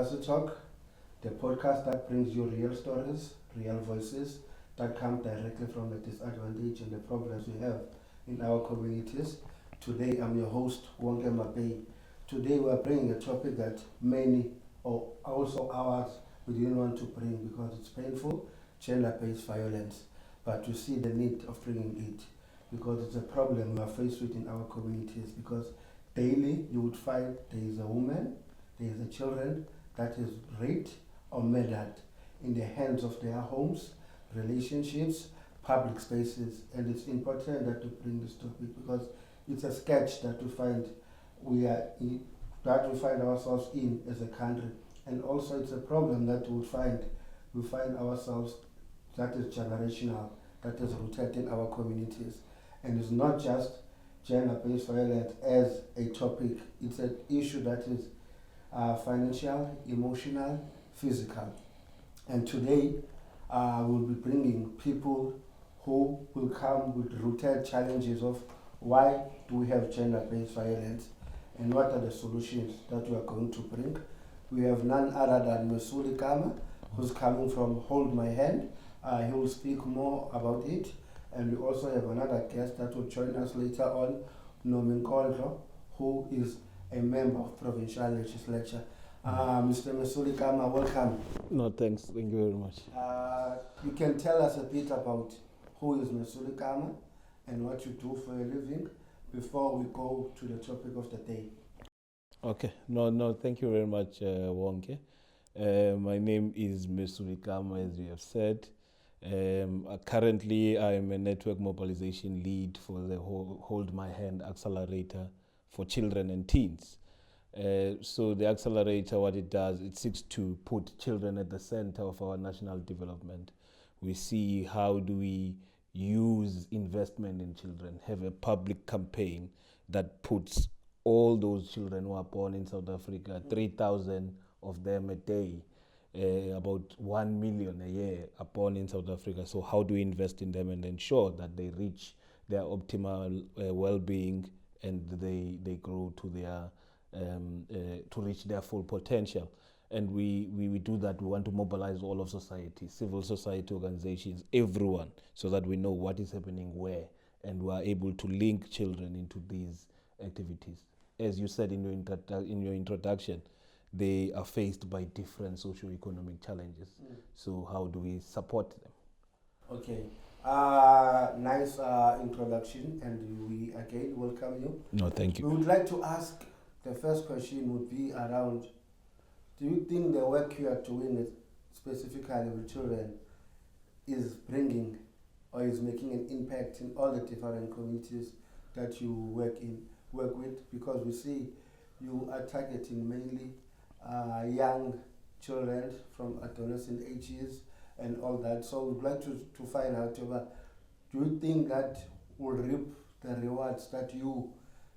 Sassy Talk, the podcast that brings you real stories, real voices that come directly from the disadvantage and the problems we have in our communities. Today, I'm your host, Wonke Mapeyi. Today, we are bringing a topic that many, or also ours, we didn't want to bring because it's painful, gender-based violence. But we see the need of bringing it because it's a problem we are faced with in our communities because daily you would find there is a woman, there is a children that is raped or murdered in the hands of their homes, relationships, public spaces, and it's important that we bring this topic because it's a sketch that we find ourselves in as a country, and also it's a problem that we find ourselves that is generational, that is rooted in our communities, and it's not just gender-based violence as a topic. It's an issue that is financial, emotional, physical. And today, we'll be bringing people who will come with rooted challenges of why do we have gender-based violence and what are the solutions that we are going to bring. We have none other than Mesuli Kama, who's coming from Hold My Hand. He will speak more about it. And we also have another guest that will join us later on, Nkondlo, who is a member of provincial legislature. Mr. Mesuli Kama, welcome. No, thanks. Thank you very much. You can tell us a bit about who is Mesuli Kama and what you do for a living before we go to the topic of the day. Okay. No, thank you very much, Wonke. My name is Mesuli Kama, as you have said. Currently, I'm a network mobilization lead for the Hold My Hand Accelerator for children and teens. So the accelerator, what it does, it seeks to put children at the center of our national development. We see how do we use investment in children, have a public campaign that puts all those children who are born in South Africa, 3,000 of them a day, about 1 million a year are born in South Africa. So how do we invest in them and ensure that they reach their optimal well-being and they grow to their to reach their full potential? And we do that. We want to mobilize all of society, civil society organizations, everyone, so that we know what is happening where, and we are able to link children into these activities. As you said in your introduction, they are faced by different socio-economic challenges. So how do we support them? Okay. Nice introduction, and we again welcome you. No, thank you. We would like to ask, the first question would be around, do you think the work you are doing specifically with children is bringing or is making an impact in all the different communities that you work with? Because we see you are targeting mainly young children from adolescent ages and all that. So we'd like to find out, do you think that will reap the rewards that you,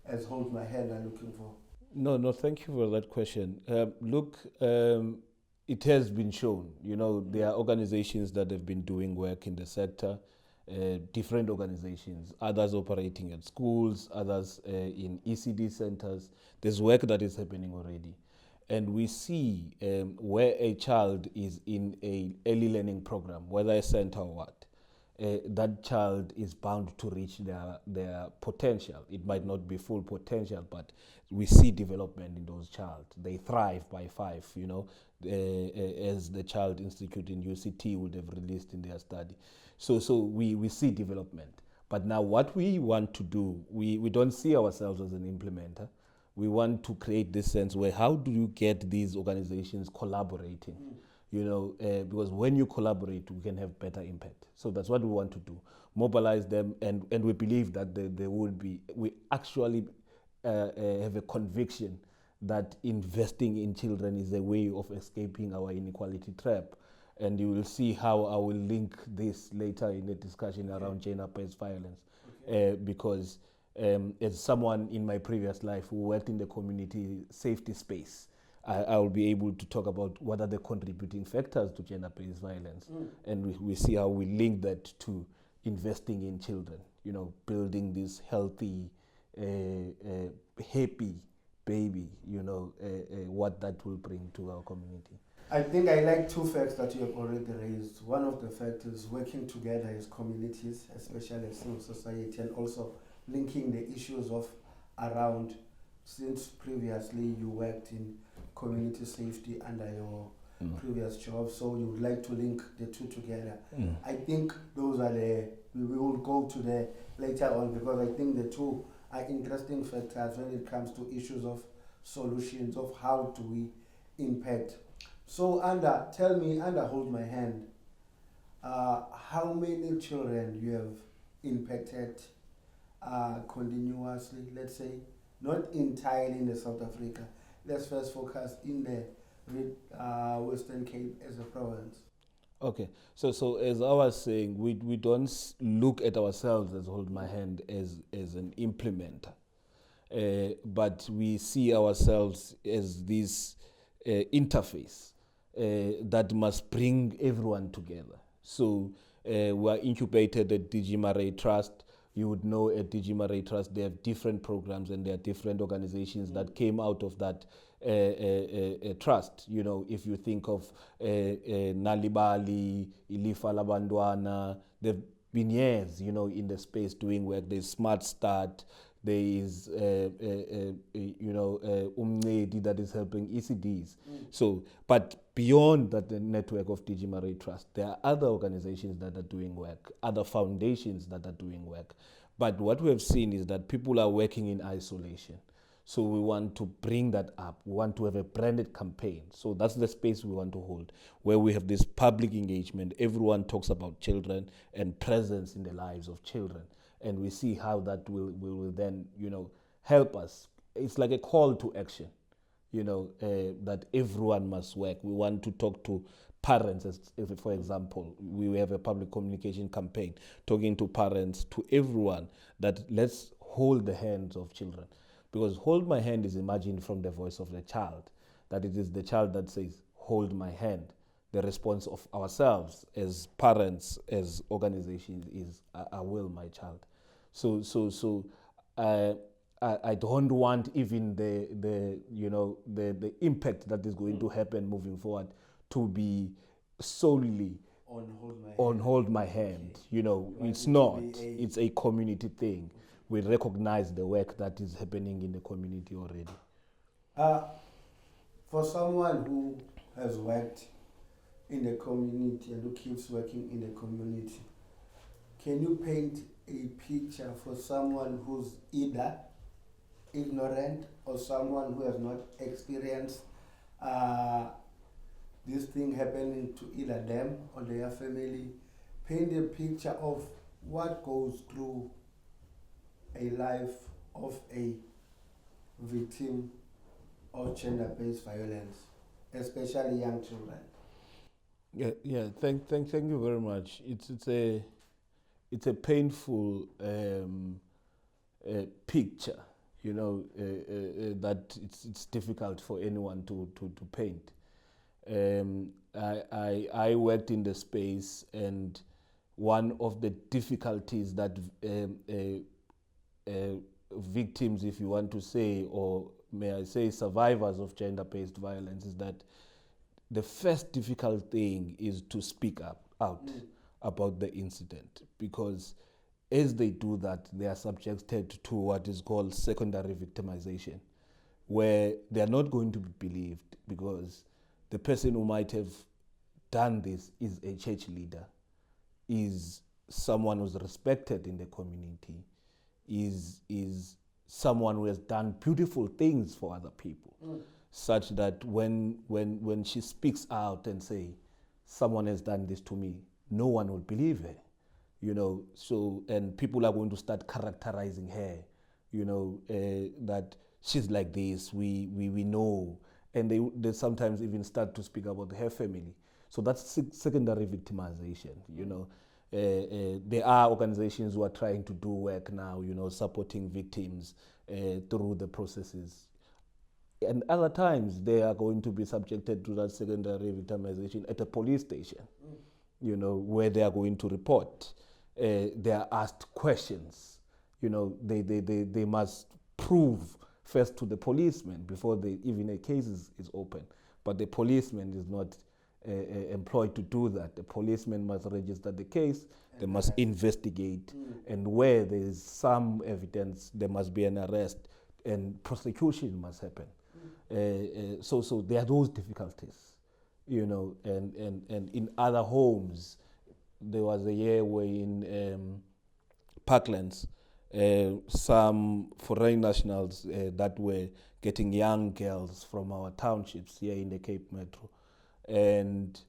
as Hold My Hand, are looking for? No, thank you for that question. Look, it has been shown, there are organizations that have been doing work in the sector, different organizations, others operating at schools, others in ECD centers. There's work that is happening already. And we see where a child is in a early learning program, whether a center or what, that child is bound to reach their potential. It might not be full potential, but we see development in those child. They thrive by 5, as the Child Institute in UCT would have released in their study. So we see development. But now what we want to do, we don't see ourselves as an implementer. We want to create this sense where how do you get these organizations collaborating? Because when you collaborate, we can have better impact. So that's what we want to do, mobilize them, and we believe that there would be, we actually have a conviction that investing in children is a way of escaping our inequality trap. And you will see how I will link this later in the discussion around gender-based violence, because as someone in my previous life who worked in the community safety space, I will be able to talk about what are the contributing factors to gender-based violence. And we see how we link that to investing in children, building this healthy, happy baby, what that will bring to our community. I think I like two facts that you have already raised. One of the facts is working together as communities, especially as civil society, and also linking the issues of around, since previously you worked in community safety under your previous job, so you would like to link the two together. I think those are we will go to the later on, because I think the two are interesting factors when it comes to issues of solutions of how do we impact. So tell me, hold my hand, how many children you have impacted continuously, let's say, not entirely in the South Africa. Let's first focus in the Western Cape as a province. Okay, so as I was saying, we don't look at ourselves as Hold My Hand as an implementer, but we see ourselves as this interface that must bring everyone together. So we are incubated at DG Marais Trust. You would know at DG Marais Trust they have different programs and there are different organizations that came out of that trust. If you think of Nalibali, Ilifa Labandwana, they've been years, in the space doing work. There's Smart Start, there is Umnedi that is helping ECDs. So, but beyond that, the network of DG Marais Trust, there are other organizations that are doing work, other foundations that are doing work. But what we have seen is that people are working in isolation. So we want to bring that up. We want to have a branded campaign. So that's the space we want to hold, where we have this public engagement. Everyone talks about children and presence in the lives of children. And we see how that will then, help us. It's like a call to action, that everyone must work. We want to talk to parents, for example. We have a public communication campaign talking to parents, to everyone, that let's hold the hands of children. Because hold my hand is imagined from the voice of the child, that it is the child that says, hold my hand. The response of ourselves as parents, as organizations is, I will, my child. So I don't want even the impact that is going to happen moving forward to be solely on hold my hand. It's not. It's a community thing. We recognize the work that is happening in the community already. For someone who has worked in the community and who keeps working in the community, can you paint a picture for someone who's either ignorant or someone who has not experienced this thing happening to either them or their family? Paint a picture of what goes through a life of a victim of gender-based violence, especially young children. Yeah. Thank you very much. It's a painful picture, that it's difficult for anyone to paint. I worked in the space, and one of the difficulties that victims, if you want to say, or may I say survivors of gender-based violence, is that the first difficult thing is to speak out about the incident, because as they do that, they are subjected to what is called secondary victimization, where they are not going to be believed because the person who might have done this is a church leader, is someone who's respected in the community, is someone who has done beautiful things for other people, such that when she speaks out and say, someone has done this to me, no one will believe her, so, and people are going to start characterizing her, that she's like this, we know, and they sometimes even start to speak about her family. So that's secondary victimization, there are organizations who are trying to do work now, supporting victims through the processes. And other times they are going to be subjected to that secondary victimization at a police station, where they are going to report. They are asked questions, they must prove first to the policeman before even a case is open. But the policeman is not employed to do that. The policeman must register the case, they must investigate, and where there is some evidence, there must be an arrest, and prosecution must happen. So there are those difficulties, and in other homes, there was a year where in Parklands, some foreign nationals that were getting young girls from our townships here in the Cape Metro, and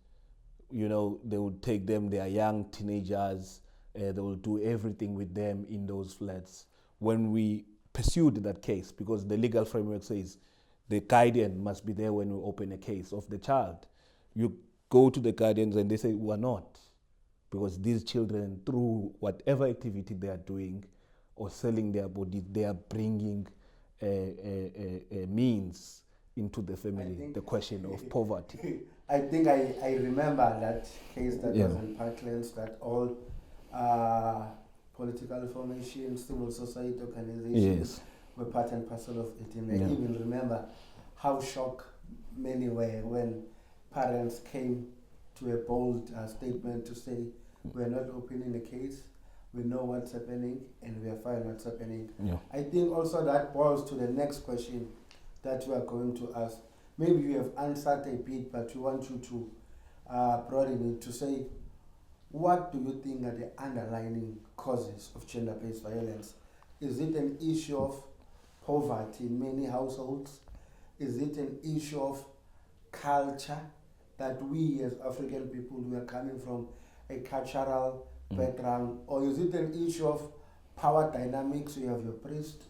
they would take them, they are young teenagers, they will do everything with them in those flats. When we pursued that case, because the legal framework says the guardian must be there when we open a case of the child, you go to the guardians and they say, we're not, because these children, through whatever activity they are doing or selling their bodies, they are bringing a means into the family, the question of poverty. I think I remember that case that was in Parklands, that all political formations, civil society organizations were part and parcel of it. And I even remember how shocked many were when parents came to a bold statement to say, we're not opening the case, we know what's happening, and we are fine what's happening. I think also that boils to the next question that we are going to ask. Maybe you have answered a bit, but we want you to broaden it to say, what do you think are the underlying causes of gender-based violence? Is it an issue of poverty in many households? Is it an issue of culture, that we as African people, we are coming from a cultural background? Or is it an issue of power dynamics? You have your priest,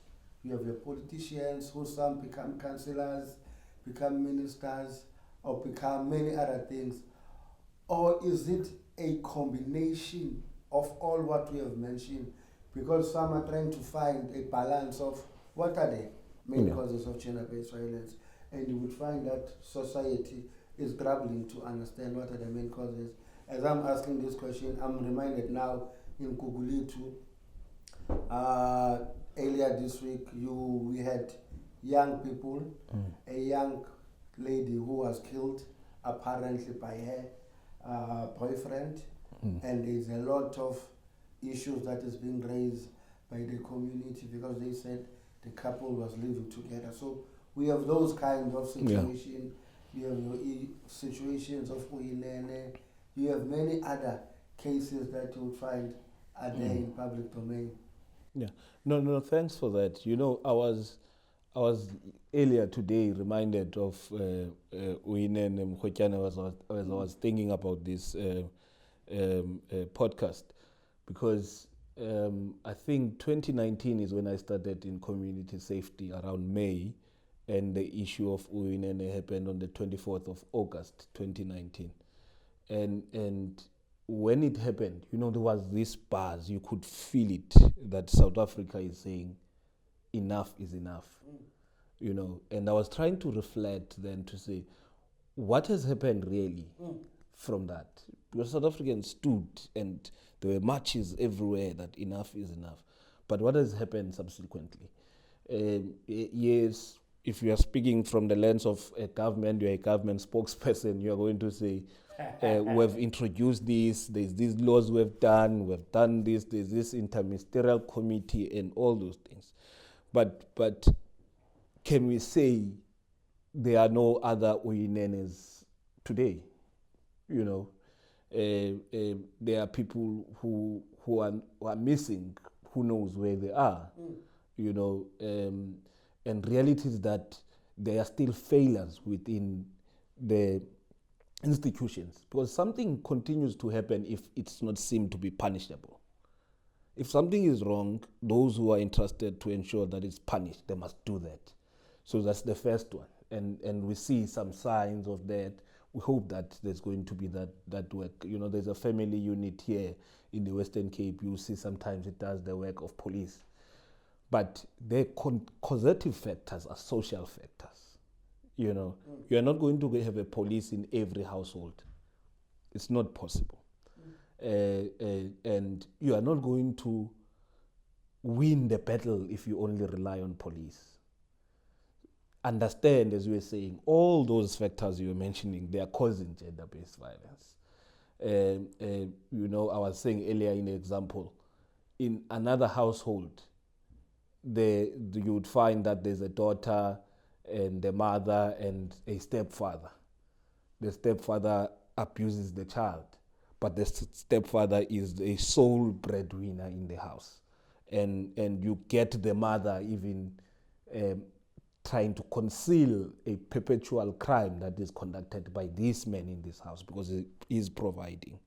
you have your politicians, who some become councillors, become ministers, or become many other things? Or is it a combination of all what we have mentioned? Because some are trying to find a balance of what are the main causes of gender-based violence, and you would find that society is grappling to understand what are the main causes. As I'm asking this question, I'm reminded now in Kugulitu, earlier this week, we had young people, a young lady who was killed apparently by her boyfriend, and there's a lot of issues that is being raised by the community because they said the couple was living together. So we have those kinds of situations. You have your situations of Uyinene. You have many other cases that you would find are there in public domain. Yeah. No, thanks for that. I was earlier today reminded of Uyinene Mkhotyane as I was thinking about this podcast, because I think 2019 is when I started in community safety around May, and the issue of Uyinene happened on the 24th of August 2019. And when it happened, there was this buzz, you could feel it, that South Africa is saying enough is enough. And I was trying to reflect then to say, what has happened really from that? Because South Africans stood and there were marches everywhere that enough is enough. But what has happened subsequently? Yes, if you are speaking from the lens of a government, you're a government spokesperson, you're going to say, we've introduced this, there's these laws we've done this, there's this interministerial committee and all those things. But can we say there are no other Uyinenes today? There are people who are missing, who knows where they are, and reality is that there are still failures within the institutions, because something continues to happen if it's not seen to be punishable. If something is wrong, those who are entrusted to ensure that it's punished, they must do that. So that's the first one, and we see some signs of that. We hope that there's going to be that work. There's a family unit here in the Western Cape. You see sometimes it does the work of police. But the causative factors are social factors. You are not going to have a police in every household. It's not possible. And you are not going to win the battle if you only rely on police. understand, as you were saying, all those factors you were mentioning, they are causing gender-based violence. I was saying earlier in the example, in another household, you would find that there's a daughter and the mother and a stepfather. The stepfather abuses the child, but the stepfather is a sole breadwinner in the house. And you get the mother even trying to conceal a perpetual crime that is conducted by this man in this house because he is providing.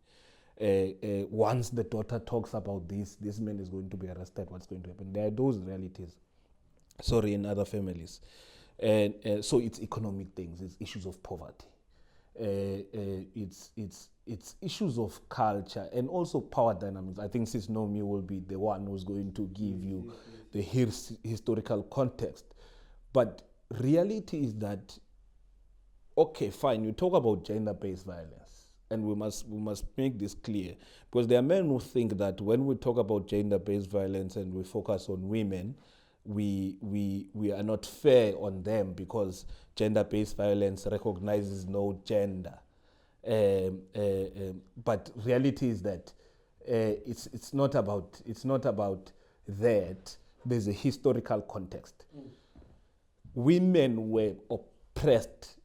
Once the daughter talks about this man is going to be arrested, what's going to happen? There are those realities, in other families. And so it's economic things, it's issues of poverty. It's issues of culture and also power dynamics. I think Sis Nomi will be the one who's going to give you the historical context. But reality is that, okay, fine, you talk about gender-based violence, and we must make this clear, because there are men who think that when we talk about gender-based violence and we focus on women, we are not fair on them because gender-based violence recognizes no gender. But reality is that it's not about that. There's a historical context. Women were oppressed,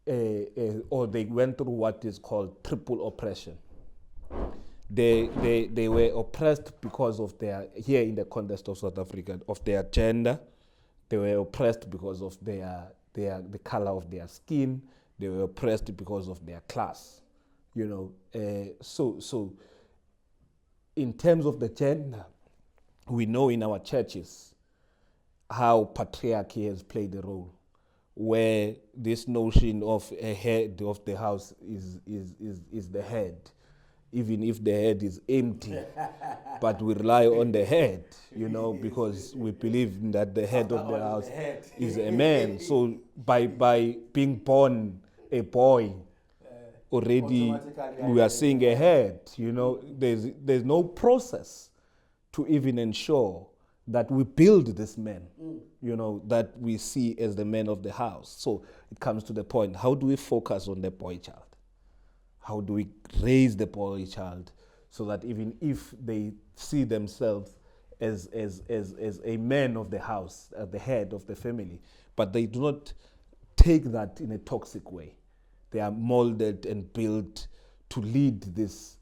or they went through what is called triple oppression. They were oppressed because of here in the context of South Africa, of their gender. They were oppressed because of the color of their skin. They were oppressed because of their class. So in terms of the gender, we know in our churches how patriarchy has played a role, where this notion of a head of the house is the head, even if the head is empty. But we rely on the head, because we believe that the head of the house is a man. So by being born a boy, already we are seeing a head. There's no process to even ensure that we build this man, that we see as the man of the house. So it comes to the point, how do we focus on the boy child? How do we raise the boy child so that even if they see themselves as a man of the house, as the head of the family, but they do not take that in a toxic way. They are molded and built to lead this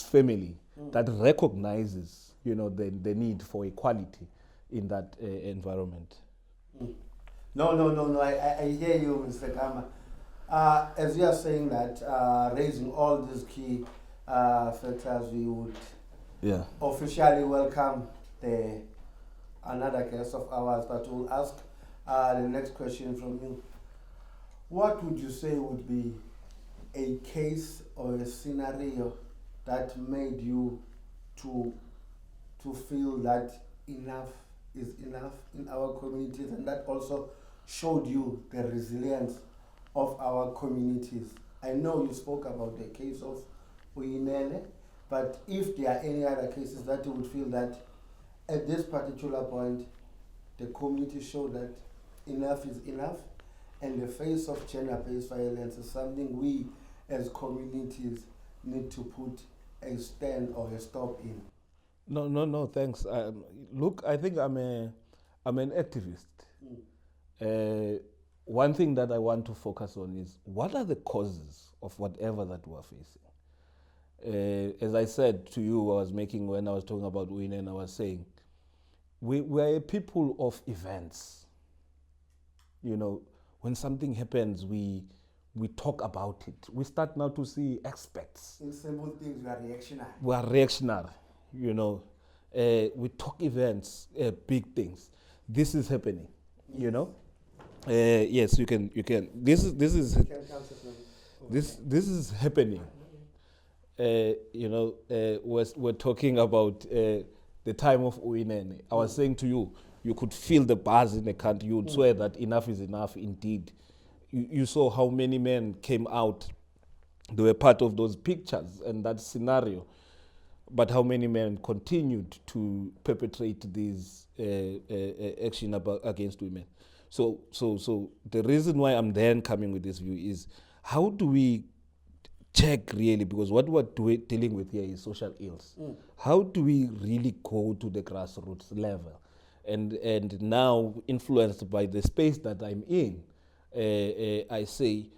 family that recognizes the need for equality in that environment. No. I hear you, Mr. Kama. As you are saying that, raising all these key factors, we would officially welcome another guest of ours, but we'll ask the next question from you. What would you say would be a case or a scenario that made you to feel that enough is enough in our communities, and that also showed you the resilience of our communities? I know you spoke about the case of Uyinene, but if there are any other cases that you would feel that at this particular point the community showed that enough is enough, and the face of gender-based violence is something we as communities need to put a stand or a stop in. No, thanks. Look, I think I'm an activist. One thing that I want to focus on is, what are the causes of whatever that we're facing? As I said to you, when I was talking about Uyinene, and I was saying, we're a people of events. When something happens, we talk about it. We start now to see experts. In simple things, we are reactionary. We are reactionary. We talk events, big things. This is happening. Yes, you can. This is happening. We're talking about the time of Uyinene. I was saying to you, you could feel the buzz in the country. You would swear that enough is enough indeed. You saw how many men came out. They were part of those pictures and that scenario. But how many men continued to perpetrate these action against women? So the reason why I'm then coming with this view is, how do we check really, because what we're dealing with here is social ills. How do we really go to the grassroots level? And now, influenced by the space that I'm in, I say,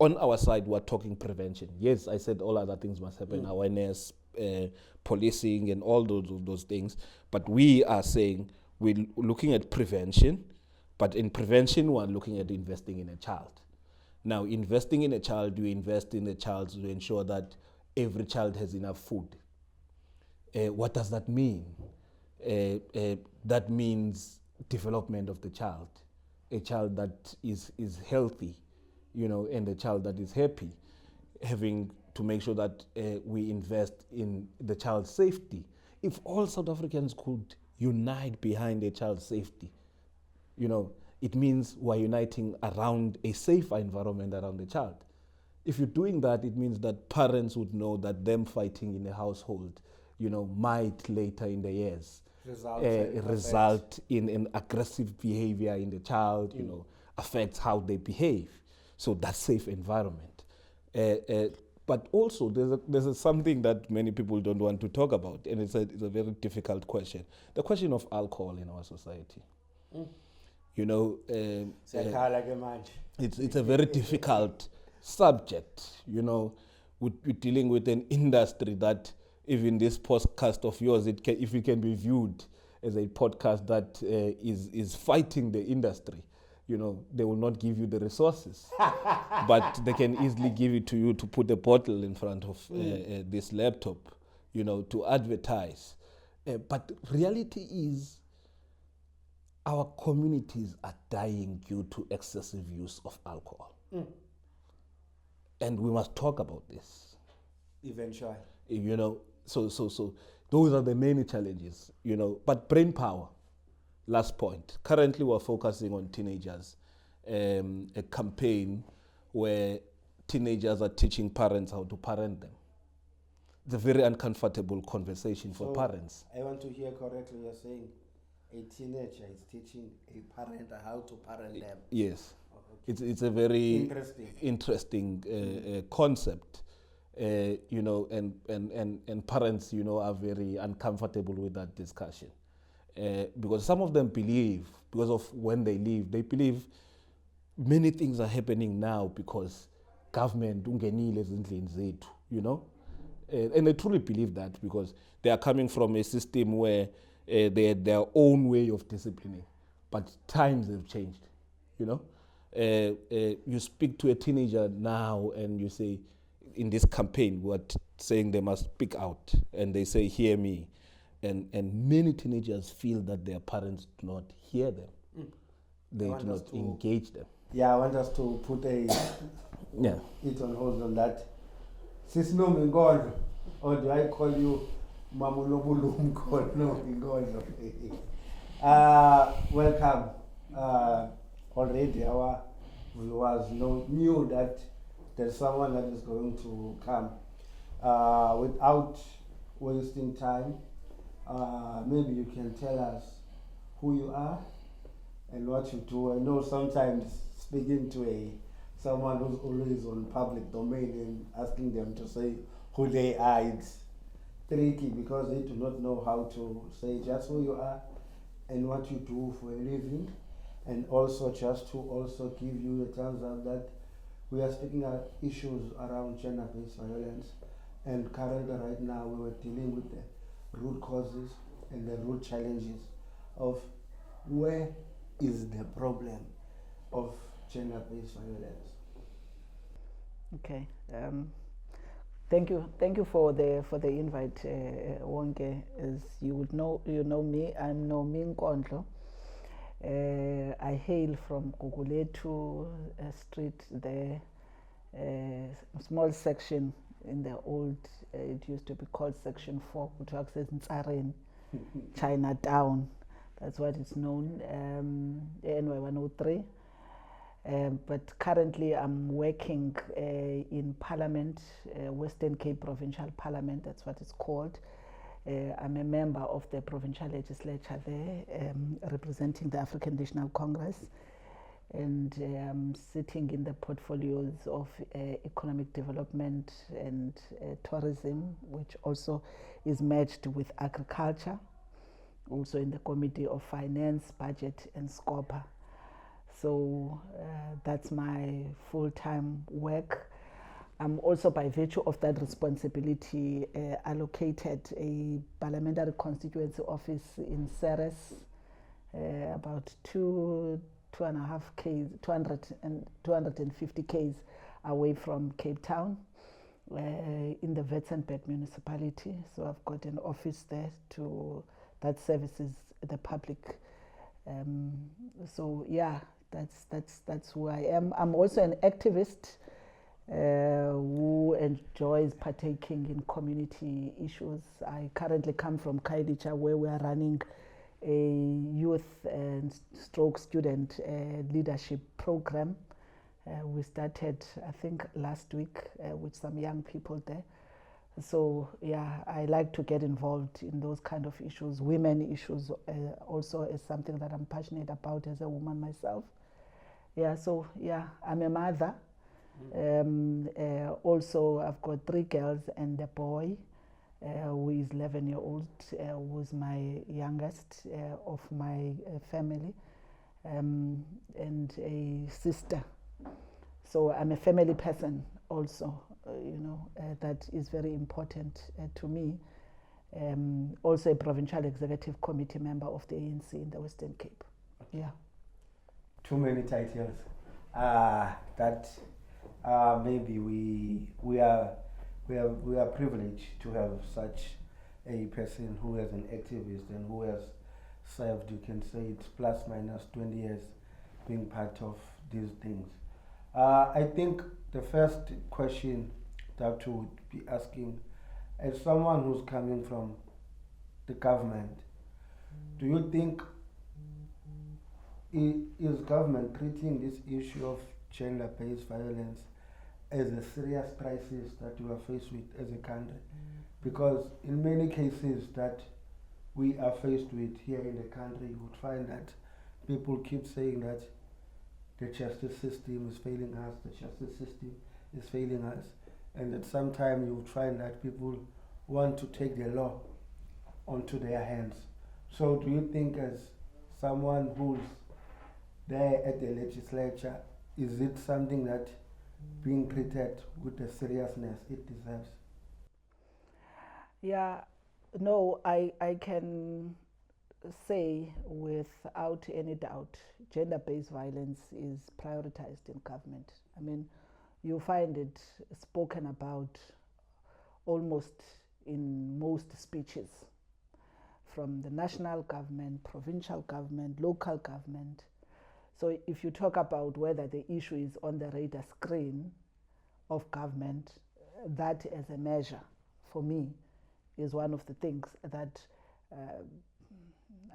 on our side, we're talking prevention. Yes, I said all other things must happen, awareness, policing, and all those things. But we are saying we're looking at prevention, but in prevention, we're looking at investing in a child. Now, investing in a child, you invest in a child to ensure that every child has enough food. What does that mean? That means development of the child, a child that is healthy, and a child that is happy, having to make sure that we invest in the child's safety. If all South Africans could unite behind a child's safety, it means we're uniting around a safer environment around the child. If you're doing that, it means that parents would know that them fighting in a household, might later in the years result in an aggressive behavior in the child, affects how they behave. So that's safe environment. But also, there's something that many people don't want to talk about, and it's a very difficult question. The question of alcohol in our society. It's a very difficult subject. We're dealing with an industry that, even this podcast of yours, if it can be viewed as a podcast that is fighting the industry, they will not give you the resources, but they can easily give it to you to put a bottle in front of this laptop, to advertise. But reality is, our communities are dying due to excessive use of alcohol. And we must talk about this. Eventually. So those are the many challenges, But brain power, last point. Currently, we're focusing on teenagers, a campaign where teenagers are teaching parents how to parent them. It's a very uncomfortable conversation for parents. I want to hear correctly, you're saying a teenager is teaching a parent how to parent them. Yes. Oh, okay. It's a very interesting concept, and parents, are very uncomfortable with that discussion. Because some of them believe, because of when they live, they believe many things are happening now because government ungenile ezindlini zethu, and I truly believe that, because they are coming from a system where they had their own way of disciplining, but times have changed. You speak to a teenager now and you say, in this campaign, we're saying they must speak out, and they say, hear me. And many teenagers feel that their parents do not hear them. They do not engage them. Yeah, I want us to put it on hold on that. Sis Nkondlo, or do I call you Nobulumko? No, Nkondlo. Welcome. Already our viewers knew that there's someone that is going to come. Without wasting time, maybe you can tell us who you are and what you do. I know sometimes speaking to someone who's always on public domain and asking them to say who they are, it's tricky because they do not know how to say just who you are and what you do for a living, and also just to also give you a thumbs up that we are speaking about issues around gender-based violence, and currently right now we were dealing with the root causes and the root challenges of where is the problem of gender-based violence. Okay. Thank you for the invite, Wonke. As you would know, me. I'm Nkondlo. I hail from Guguletu Street, the small section in the old. It used to be called Section 4, which access in Chinatown. That's what it's known. NY 103. But currently I'm working in Parliament, Western Cape Provincial Parliament, that's what it's called, I'm a member of the provincial legislature there, representing the African National Congress, and I'm sitting in the portfolios of economic development and tourism, which also is merged with agriculture, also in the Committee of Finance, Budget and SCOPA. So that's my full-time work. I'm also, by virtue of that responsibility, allocated a parliamentary constituency office in Ceres, about 2.5 k's, 250 k's away from Cape Town, in the Witzenberg municipality. So I've got an office there that services the public. So yeah, that's who I am. I'm also an activist who enjoys partaking in community issues. I currently come from Kailicha, where we are running a youth and stroke student leadership program. We started, I think, last week with some young people there. So yeah, I like to get involved in those kind of issues. Women issues also is something that I'm passionate about as a woman myself. Yeah, so yeah, I'm a mother. Also, I've got 3 girls and a boy who is 11-year-old, who's my youngest of my family, and a sister. So I'm a family person also, that is very important to me. Also a provincial executive committee member of the ANC in the Western Cape. Yeah. Too many titles. Maybe we are privileged to have such a person who is an activist and who has served, you can say it's plus minus 20 years being part of these things. I think the first question that we would be asking, as someone who's coming from the government, do you think is government treating this issue of gender-based violence as a serious crisis that we are faced with as a country? Because in many cases that we are faced with here in the country, you would find that people keep saying that the justice system is failing us, the justice system is failing us, and that sometimes you would find that people want to take the law onto their hands. So do you think, as someone who's there at the legislature, is it something that being treated with the seriousness it deserves? Yeah, no, I can say without any doubt, gender-based violence is prioritized in government. I mean, you find it spoken about almost in most speeches, from the national government, provincial government, local government. So if you talk about whether the issue is on the radar screen of government, that as a measure, for me, is one of the things that,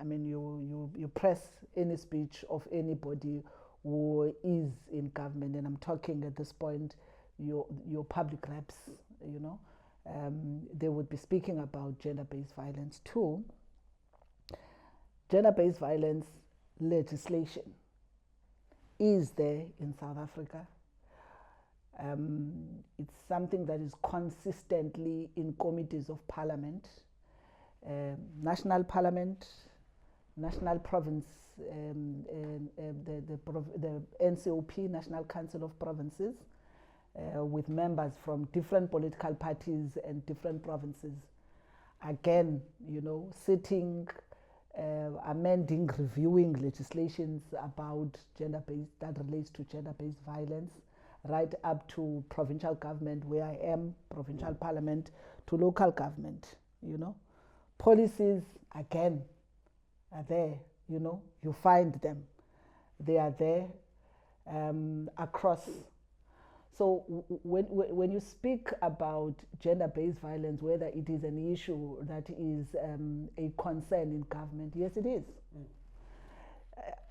you press any speech of anybody who is in government, and I'm talking at this point, your public reps, they would be speaking about gender-based violence too. Gender-based violence legislation is there in South Africa. It's something that is consistently in committees of parliament, national parliament, national province, the NCOP, National Council of Provinces, with members from different political parties and different provinces. Again, sitting, amending, reviewing legislations about gender-based, that relates to gender-based violence, right up to provincial government, where I am, provincial parliament, to local government, Policies, again, are there, you find them. They are there across. So when you speak about gender-based violence, whether it is an issue that is a concern in government, yes, it is.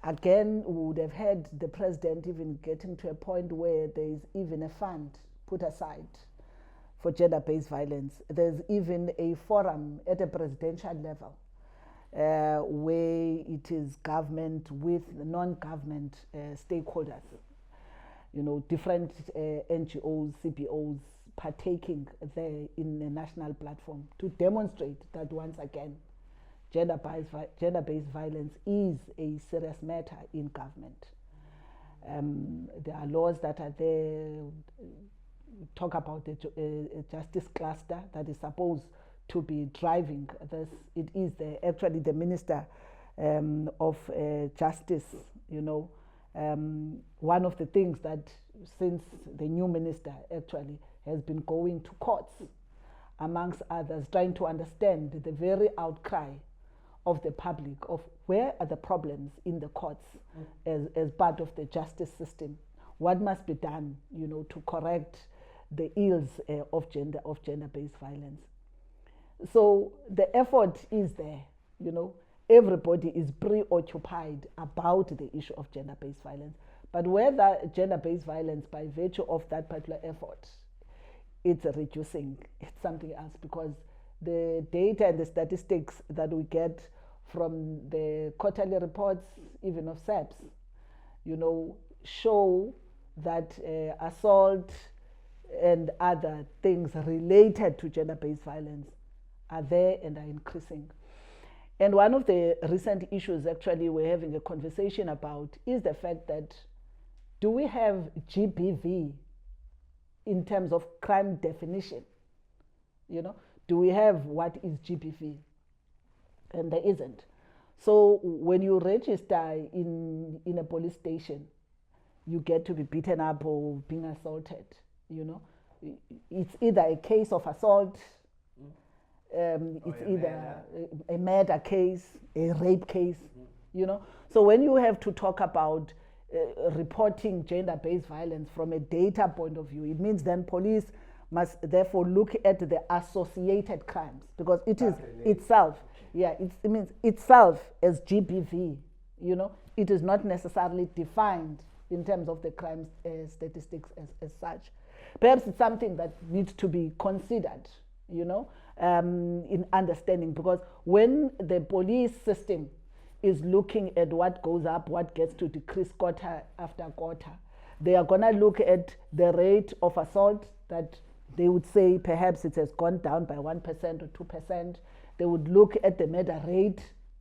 Again, we would have had the president even getting to a point where there is even a fund put aside for gender-based violence. There's even a forum at a presidential level where it is government with non-government stakeholders, different NGOs, CBOs partaking there in a national platform to demonstrate that once again, gender-based violence is a serious matter in government. There are laws that are there, talk about the justice cluster that is supposed to be driving this. It is actually the Minister of Justice, one of the things that since the new minister actually has been going to courts, amongst others, trying to understand the very outcry of the public of where are the problems in the courts as part of the justice system. What must be done, to correct the ills of gender-based violence. So the effort is there, Everybody is preoccupied about the issue of gender-based violence. But whether gender-based violence, by virtue of that particular effort, it's reducing, it's something else, because the data and the statistics that we get from the quarterly reports, even of SAPS, show that assault and other things related to gender-based violence are there and are increasing. And one of the recent issues actually we're having a conversation about is the fact that, do we have GBV in terms of crime definition? Do we have what is GBV? And there isn't. So when you register in a police station, you get to be beaten up or being assaulted, It's either a case of assault, it's either a murder case, a rape case, So when you have to talk about reporting gender-based violence from a data point of view, it means then police must therefore look at the associated crimes, because it is itself, it means itself as GBV, it is not necessarily defined in terms of the crime statistics as such. Perhaps it's something that needs to be considered, in understanding, because when the police system is looking at what goes up, what gets to decrease quarter after quarter, they are going to look at the rate of assault that they would say perhaps it has gone down by 1% or 2%. They would look at the murder rate,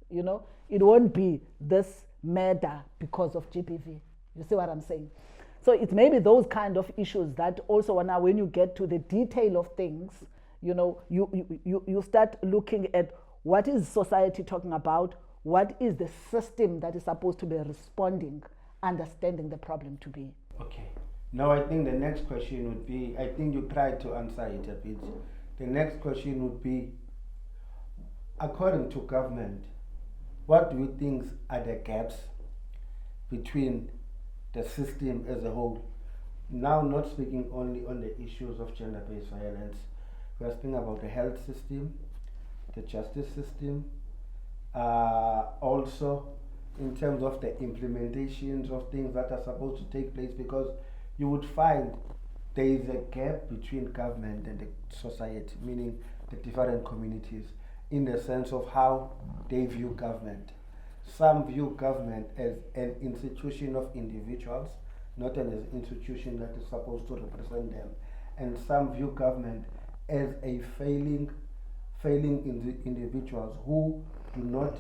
It won't be this murder because of GBV. You see what I'm saying? So it may be those kind of issues that also when you get to the detail of things, you start looking at what is society talking about, what is the system that is supposed to be responding, understanding the problem to be. Okay. Now I think the next question would be, I think you tried to answer it a bit. The next question would be, according to government, what do you think are the gaps between the system as a whole? Now, not speaking only on the issues of gender-based violence, we are speaking about the health system, the justice system, also in terms of the implementations of things that are supposed to take place, because you would find there is a gap between government and the society, meaning the different communities, in the sense of how they view government. Some view government as an institution of individuals, not as an institution that is supposed to represent them. And some view government as a failing individuals who do not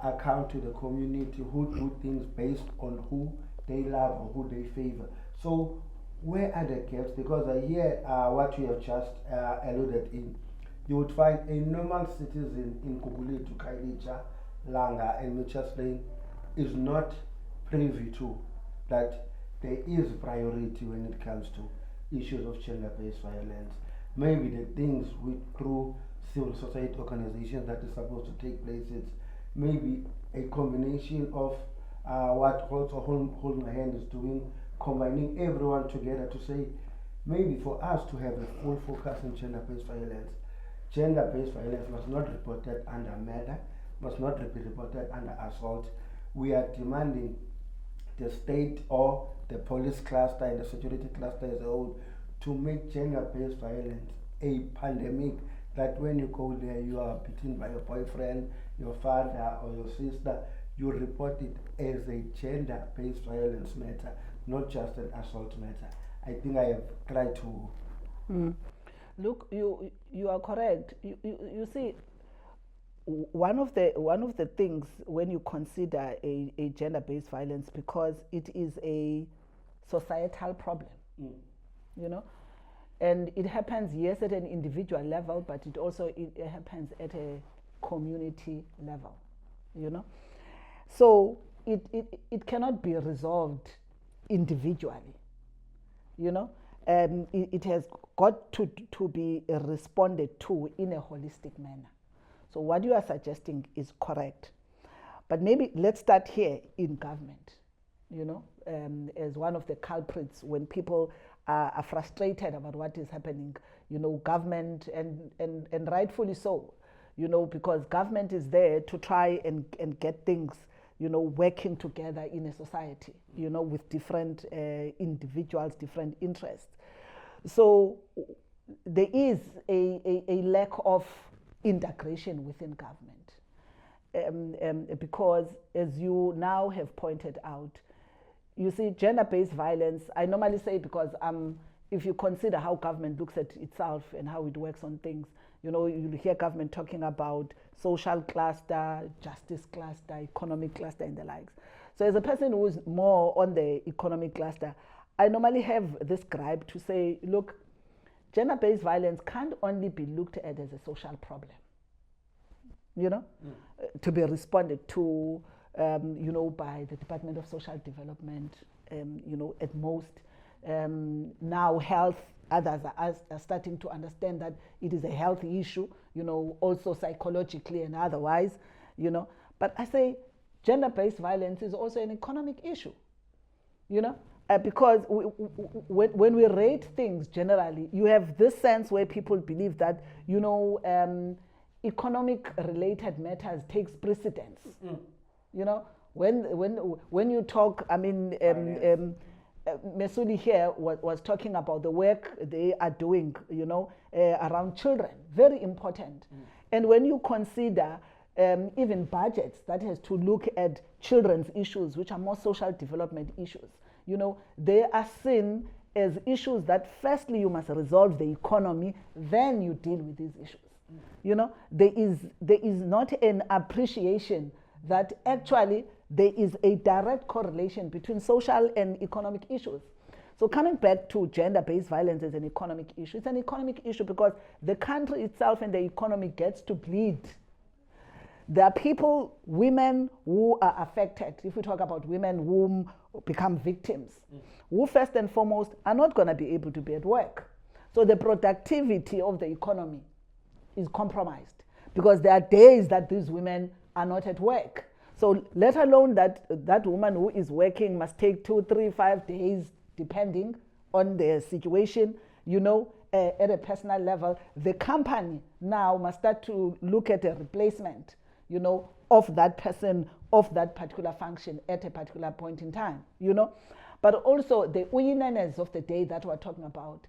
account to the community, who do things based on who they love or who they favor. So where are the gaps? Because I hear what you have just alluded in. You would find a normal citizen in Kuguletu, Kailicha, Langa and Mitchell's Lane is not privy to that there is priority when it comes to issues of gender-based violence. Maybe the things through civil society organizations that is supposed to take place, it's maybe a combination of what also Hold My Hand is doing, combining everyone together to say, maybe for us to have a full focus on gender-based violence must not be reported under murder, must not be reported under assault. We are demanding the state or the police cluster and the security cluster as a whole to make gender-based violence a pandemic, that when you go there, you are beaten by your boyfriend, your father, or your sister, you report it as a gender-based violence matter, not just an assault matter. I think I have tried to... Look, you are correct. You see, one of the things when you consider a gender-based violence, because it is a societal problem, you know, and it happens, yes, at an individual level, but it also it happens at a community level, you know. So it cannot be resolved individually, you know. It has got to be responded to in a holistic manner. So what you are suggesting is correct. But maybe let's start here in government, you know, as one of the culprits when people are frustrated about what is happening, you know, government, and rightfully so, you know, because government is there to try and get things, you know, working together in a society, you know, with different individuals, different interests. So there is a lack of integration within government, because as you now have pointed out, you see, gender-based violence, I normally say, because if you consider how government looks at itself and how it works on things, you know, you hear government talking about social cluster, justice cluster, economic cluster, and the likes. So as a person who is more on the economic cluster, I normally have this gripe to say, look, gender-based violence can't only be looked at as a social problem, you know, to be responded to, you know, by the Department of Social Development, you know, at most. Now health, others are starting to understand that it is a health issue, you know, also psychologically and otherwise, you know. But I say gender-based violence is also an economic issue, you know, because when we rate things generally, you have this sense where people believe that, you know, economic related matters takes precedence. You know, when you talk, I mean, Mesuli here was talking about the work they are doing, you know, around children, very important. And when you consider even budgets that has to look at children's issues, which are more social development issues, you know, they are seen as issues that firstly you must resolve the economy, then you deal with these issues. You know, there is not an appreciation that actually there is a direct correlation between social and economic issues. So coming back to gender-based violence as an economic issue, it's an economic issue because the country itself and the economy gets to bleed. There are people, women who are affected, if we talk about women who become victims, who first and foremost are not going to be able to be at work. So the productivity of the economy is compromised because there are days that these women are not at work. So let alone that woman who is working must take 2, 3, 5 days, depending on the situation, you know, at a personal level. The company now must start to look at a replacement, you know, of that person, of that particular function at a particular point in time, you know. But also the uyineness of the day that we're talking about,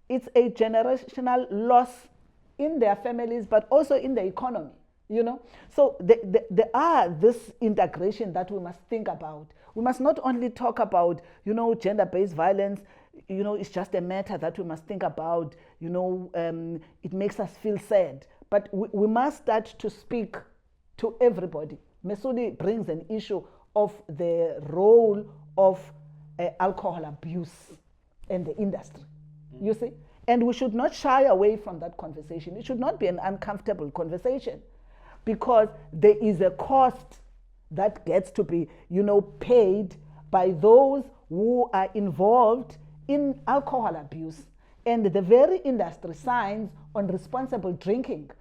it's a generational loss in their families, but also in the economy. You know, so there are this integration that we must think about. We must not only talk about, you know, gender-based violence, you know, it's just a matter that we must think about, you know, it makes us feel sad. But we must start to speak to everybody. Mesuli brings an issue of the role of alcohol abuse in the industry, you see? And we should not shy away from that conversation. It should not be an uncomfortable conversation, because there is a cost that gets to be, you know, paid by those who are involved in alcohol abuse, and the very industry signs on responsible drinking.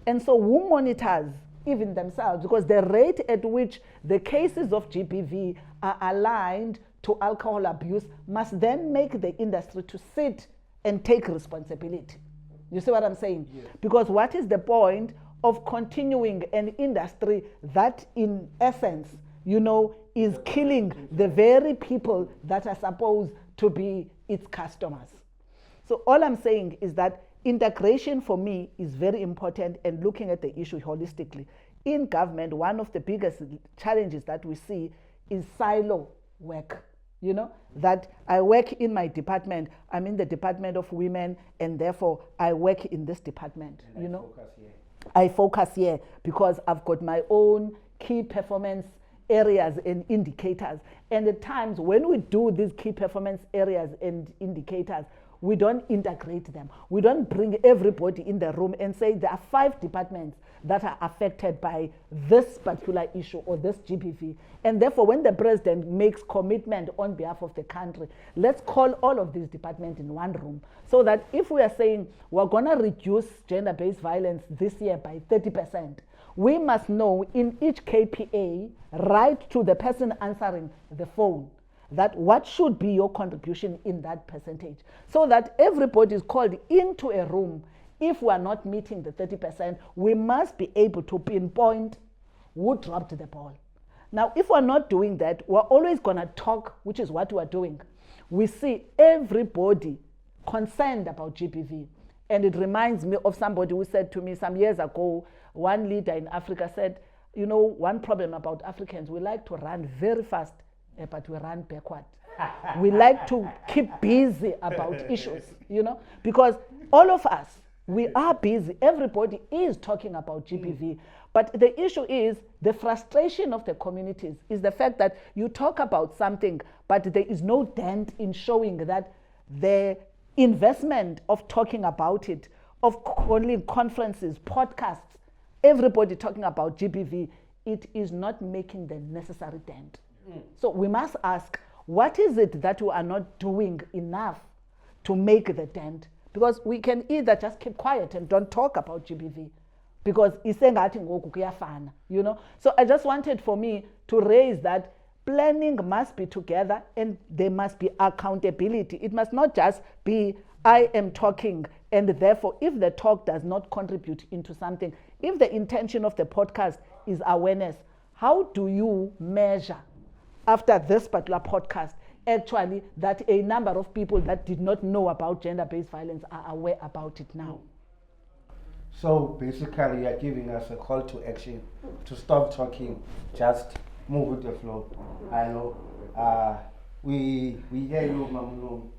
And so who monitors even themselves? Because the rate at which the cases of GBV are aligned to alcohol abuse must then make the industry to sit and take responsibility. You see what I'm saying? Yeah. Because what is the point of continuing an industry that in essence, you know, is killing the very people that are supposed to be its customers? So all I'm saying is that integration for me is very important, and looking at the issue holistically. In government, one of the biggest challenges that we see is silo work. That I work in my department, I'm in the Department of Women, and therefore I work in this department. I focus here because I've got my own key performance areas and indicators. And at times when we do these key performance areas and indicators, we don't integrate them. We don't bring everybody in the room and say there are 5 departments that are affected by this particular issue or this GBV. And therefore, when the president makes commitment on behalf of the country, let's call all of these departments in one room, so that if we are saying we're going to reduce gender-based violence this year by 30%, we must know in each KPA, right to the person answering the phone, that what should be your contribution in that percentage, so that everybody is called into a room. If we are not meeting the 30%, we must be able to pinpoint who dropped the ball. Now, if we're not doing that, we're always going to talk, which is what we're doing. We see everybody concerned about GBV. And it reminds me of somebody who said to me some years ago, one leader in Africa said, one problem about Africans, we like to run very fast, but we run backward. We like to keep busy about issues, because all of us, we are busy. Everybody is talking about GBV. But the issue is the frustration of the communities is the fact that you talk about something, but there is no dent in showing that the investment of talking about it, of calling conferences, podcasts, everybody talking about GBV, it is not making the necessary dent. So we must ask, what is it that we are not doing enough to make the dent? Because we can either just keep quiet and don't talk about GBV, because isengathi ngoku kuyafana, So I just wanted for me to raise that planning must be together and there must be accountability. It must not just be I am talking, and therefore if the talk does not contribute into something, if the intention of the podcast is awareness, how do you measure after this particular podcast actually that a number of people that did not know about gender-based violence are aware about it now? So basically you are giving us a call to action to stop talking, just move with the flow. I know we hear you, Mamulum.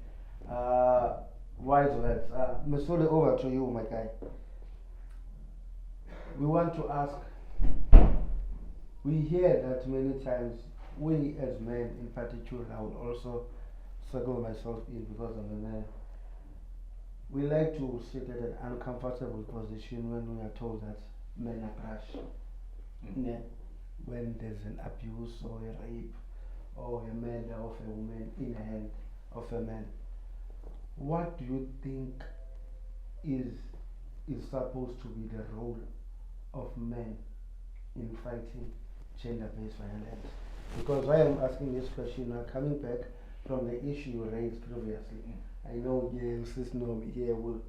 Wise words. Mesuli, over to you, my guy. We want to ask, we hear that many times, we as men in particular, I would also circle myself in because I'm a man. We like to sit at an uncomfortable position when we are told that men are trash. Yeah. When there's an abuse or a rape or a murder of a woman in the hand of a man. What do you think is supposed to be the role of men in fighting gender-based violence? Because why I'm asking this question now, coming back from the issue you raised previously, I know Sis Nomi here will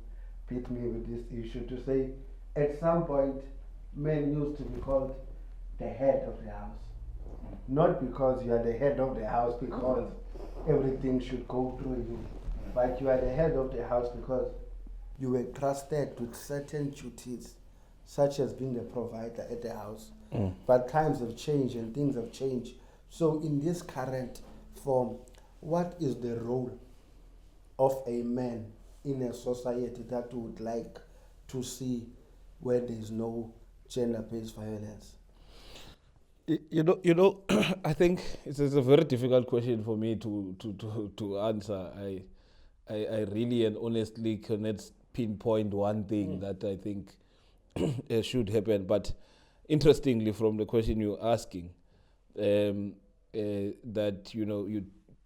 beat me with this issue to say at some point men used to be called the head of the house. Not because you are the head of the house because everything should go through you, but you are the head of the house because you were trusted with certain duties, such as being the provider at the house. But times have changed and things have changed. So in this current form, what is the role of a man in a society that would like to see where there is no gender-based violence? I think it's a very difficult question for me to answer. I really and honestly cannot pinpoint one thing that I think should happen. But interestingly, from the question you're asking, that you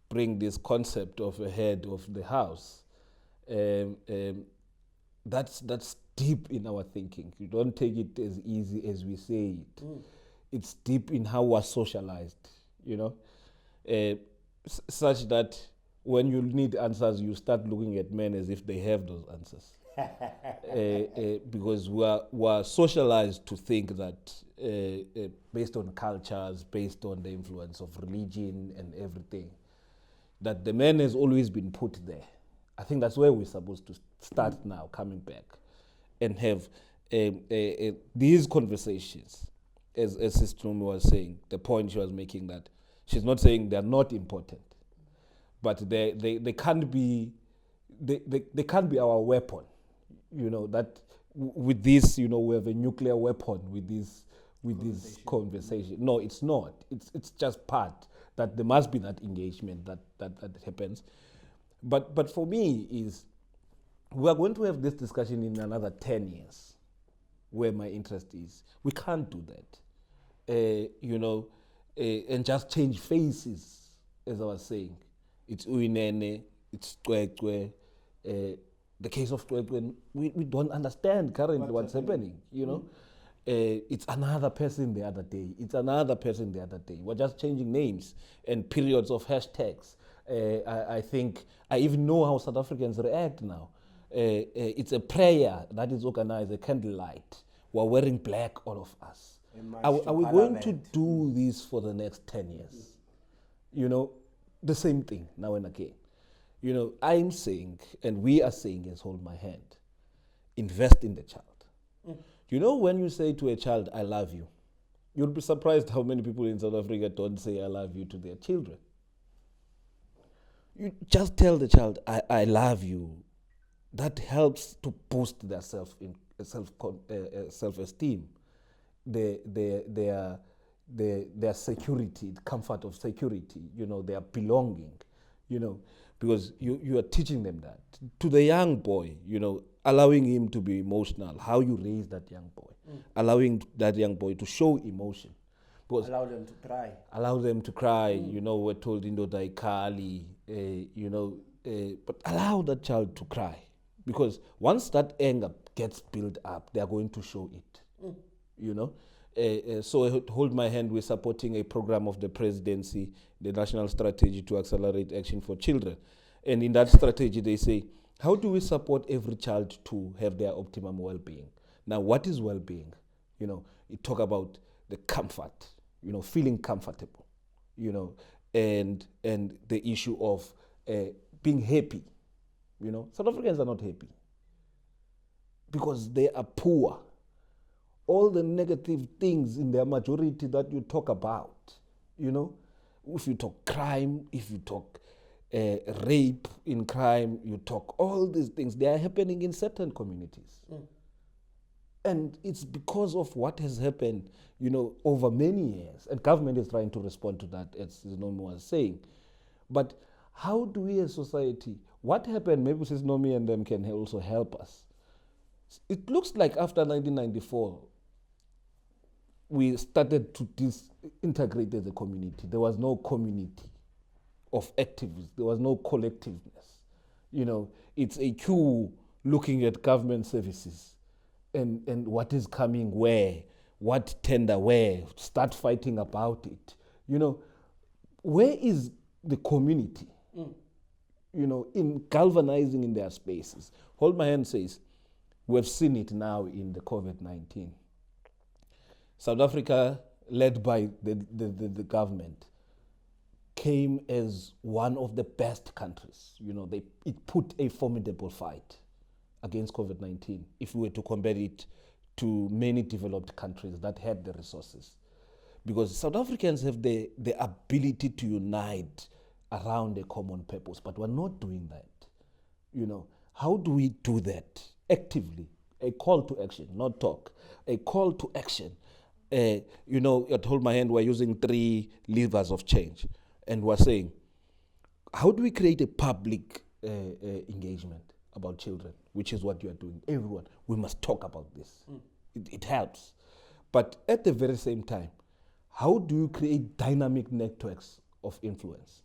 bring this concept of a head of the house. That's deep in our thinking. You don't take it as easy as we say it. It's deep in how we're socialized, such that when you need answers, you start looking at men as if they have those answers. Because we're socialized to think that based on cultures, based on the influence of religion and everything, that the man has always been put there I think that's where we're supposed to start now, coming back and have these conversations, as Sister Nomi was saying, the point she was making, that she's not saying they're not important, but they can't be they can't be our weapon. That with this, we have a nuclear weapon with this conversation. No, it's not. It's just part that there must be that engagement that happens. But for me is, we are going to have this discussion in another 10 years, where my interest is. We can't do that, and just change faces, as I was saying. It's Uinene, it's Twekwe, the case of Twekwe, we don't understand currently what's happening, It's another person the other day. It's another person the other day. We're just changing names and periods of hashtags. I think I even know how South Africans react now. It's a prayer that is organized, a candlelight. We're wearing black, all of us. Are we going to do this for the next 10 years? The same thing now and again. I'm saying, and we are saying as Hold My Hand, invest in the child. When you say to a child, I love you, you'll be surprised how many people in South Africa don't say I love you to their children. You just tell the child, I love you. That helps to boost their self-esteem, their security, comfort of security, their belonging, because you are teaching them that. To the young boy, allowing him to be emotional, how you raise that young boy, allowing that young boy to show emotion. Because allow them to cry. We're told in Daikali, but allow that child to cry. Because once that anger gets built up, they are going to show it. So Hold My Hand, we're supporting a program of the presidency, the National Strategy to Accelerate Action for Children. And in that strategy, they say, how do we support every child to have their optimum well-being? Now, what is well-being? You talk about the comfort, feeling comfortable, and the issue of being happy. South Africans are not happy because they are poor. All the negative things in their majority that you talk about, if you talk crime, if you talk rape in crime, you talk all these things, they are happening in certain communities. And it's because of what has happened, over many years. And government is trying to respond to that, as Nomi was saying. But how do we as society, what happened, maybe Sis Nomi and them can also help us. It looks like after 1994, we started to disintegrate as a community. There was no community of activists. There was no collectiveness. It's a queue looking at government services and what is coming where, what tender where, start fighting about it. Where is the community? In galvanizing in their spaces. Hold My Hand says, we've seen it now in the COVID-19. South Africa, led by the government, came as one of the best countries. It put a formidable fight against COVID-19 if we were to compare it to many developed countries that had the resources. Because South Africans have the ability to unite around a common purpose, but we're not doing that. How do we do that actively? A call to action, not talk. A call to action. At Hold My Hand, we're using 3 levers of change. And we're saying, how do we create a public engagement about children, which is what you are doing. Everyone, we must talk about this. It helps. But at the very same time, how do you create dynamic networks of influence?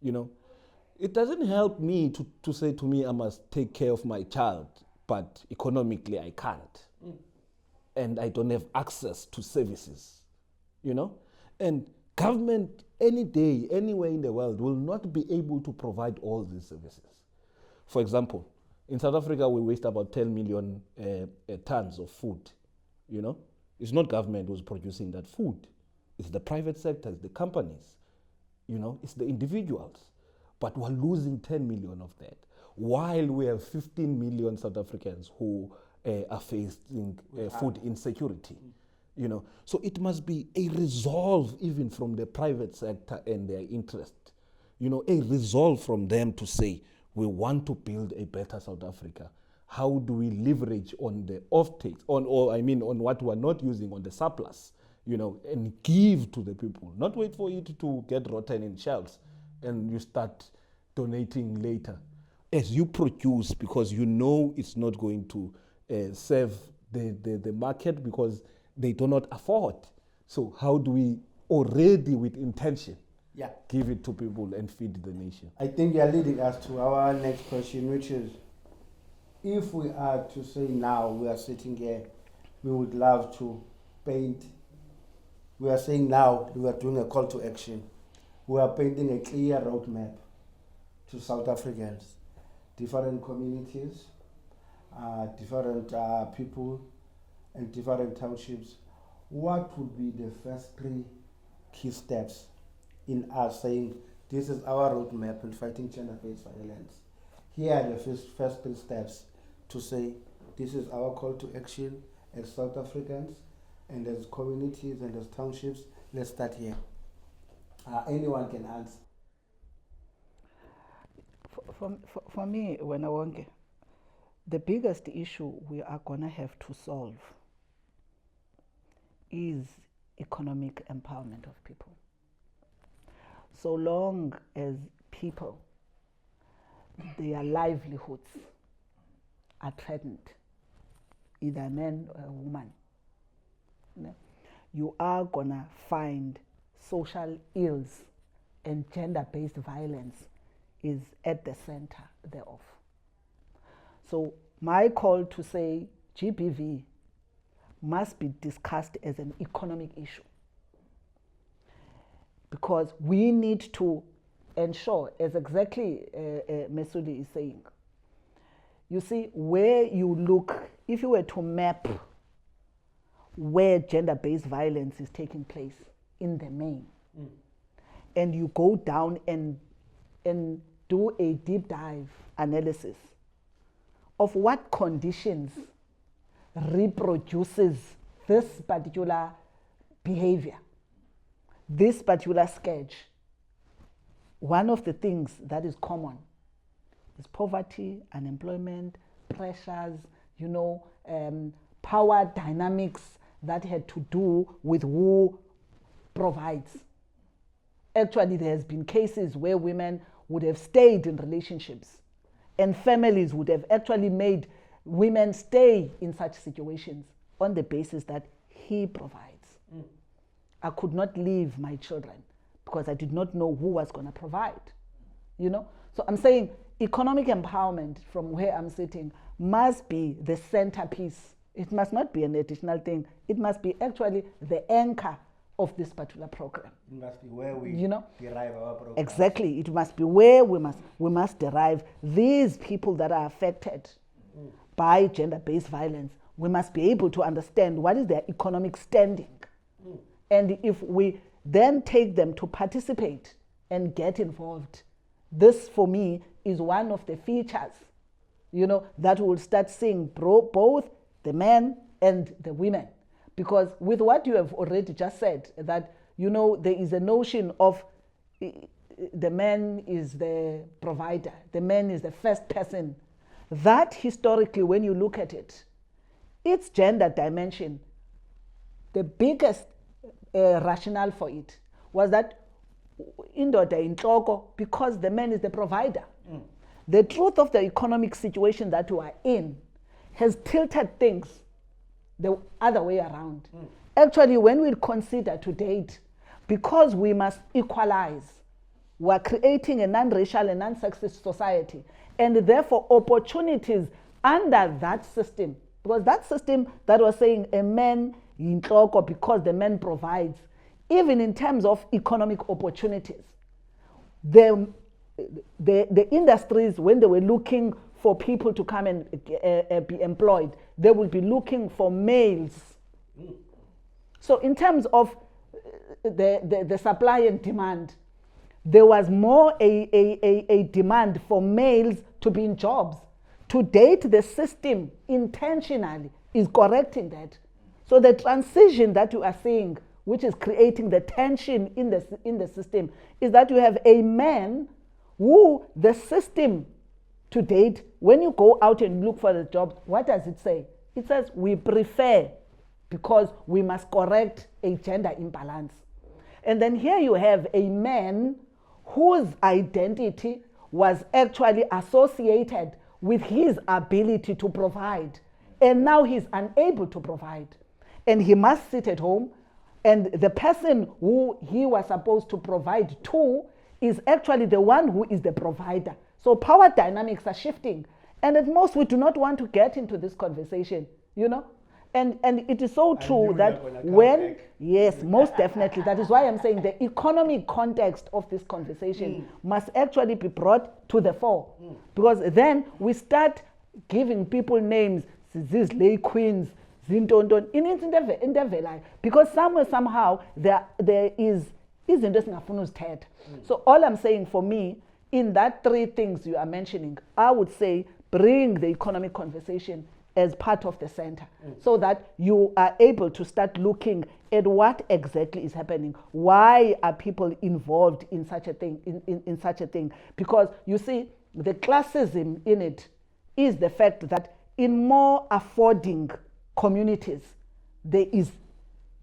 It doesn't help me to say to me, I must take care of my child, but economically I can't. And I don't have access to services, And government, any day, anywhere in the world, will not be able to provide all these services. For example, in South Africa, we waste about 10 million tons of food, It's not government who's producing that food. It's the private sector, it's the companies, it's the individuals. But we're losing 10 million of that. while we have 15 million South Africans who are facing food insecurity. You know, so it must be a resolve even from the private sector and their interest. You know, a resolve from them to say, we want to build a better South Africa. How do we leverage on the off-takes, on what we are not using, on the surplus, you know, and give to the people, not wait for it to get rotten in shelves and you start donating later. As you produce, because you know it's not going to serve the market because they do not afford. So how do we already with intention give it to people and feed the nation? I think you are leading us to our next question, which is, if we are to say now, we are sitting here, we would love to paint, we are saying now, we are doing a call to action. We are painting a clear roadmap to South Africans, different communities, different people, and different townships. What would be the first 3 key steps in us saying, this is our roadmap in fighting gender-based violence? Here are the first 3 steps to say, this is our call to action as South Africans and as communities and as townships. Let's start here. Anyone can answer. For me, Wonke, the biggest issue we are going to have to solve is economic empowerment of people. So long as people, their livelihoods are threatened, either a man or a woman, you are going to find social ills and gender-based violence is at the center thereof. So my call to say GBV must be discussed as an economic issue, because we need to ensure, as exactly Mesuli is saying, you see, where you look, if you were to map where gender-based violence is taking place in the main, and you go down and do a deep dive analysis of what conditions reproduces this particular behavior, this particular sketch, one of the things that is common is poverty, unemployment, pressures, power dynamics that had to do with who provides. Actually, there has been cases where women would have stayed in relationships and families would have actually made women stay in such situations on the basis that he provides. I could not leave my children because I did not know who was going to provide. So I'm saying economic empowerment from where I'm sitting must be the centerpiece. It must not be an additional thing. It must be actually the anchor of this particular program. It must be where we derive our program. Exactly. It must be where we must derive these people that are affected by gender-based violence. We must be able to understand what is their economic standing. And if we then take them to participate and get involved, this for me is one of the features, that will start seeing both the men and the women. Because with what you have already just said, that, there is a notion of the man is the provider, the man is the first person. That historically, when you look at it, its gender dimension, the biggest rationale for it was that indoda inhloko, because the man is the provider. The truth of the economic situation that we are in has tilted things the other way around. Actually, when we consider to date, because we must equalize, we are creating a non-racial and non-sexist society, and therefore opportunities under that system, because that system that was saying a man inhloko because the man provides, even in terms of economic opportunities, the industries, when they were looking for people to come and be employed, they will be looking for males. So in terms of the supply and demand, there was more a demand for males to be in jobs. To date, the system intentionally is correcting that. So the transition that you are seeing, which is creating the tension in the system, is that you have a man who the system to date, when you go out and look for the jobs, what does it say? It says we prefer because we must correct a gender imbalance. And then here you have a man whose identity was actually associated with his ability to provide. And now he's unable to provide. And he must sit at home. And the person who he was supposed to provide to is actually the one who is the provider. So power dynamics are shifting. And at most, we do not want to get into this conversation, you know? And it is so true that when, yes, most definitely, that is why I'm saying the economic context of this conversation must actually be brought to the fore. Because then we start giving people names, these lay queens, zintonton, because somewhere, somehow, there is interesting. So all I'm saying for me, in that three things you are mentioning, I would say bring the economic conversation as part of the center so that you are able to start looking at what exactly is happening. Why are people involved in such a thing, in such a thing? Because you see, the classism in it is the fact that in more affording communities, there is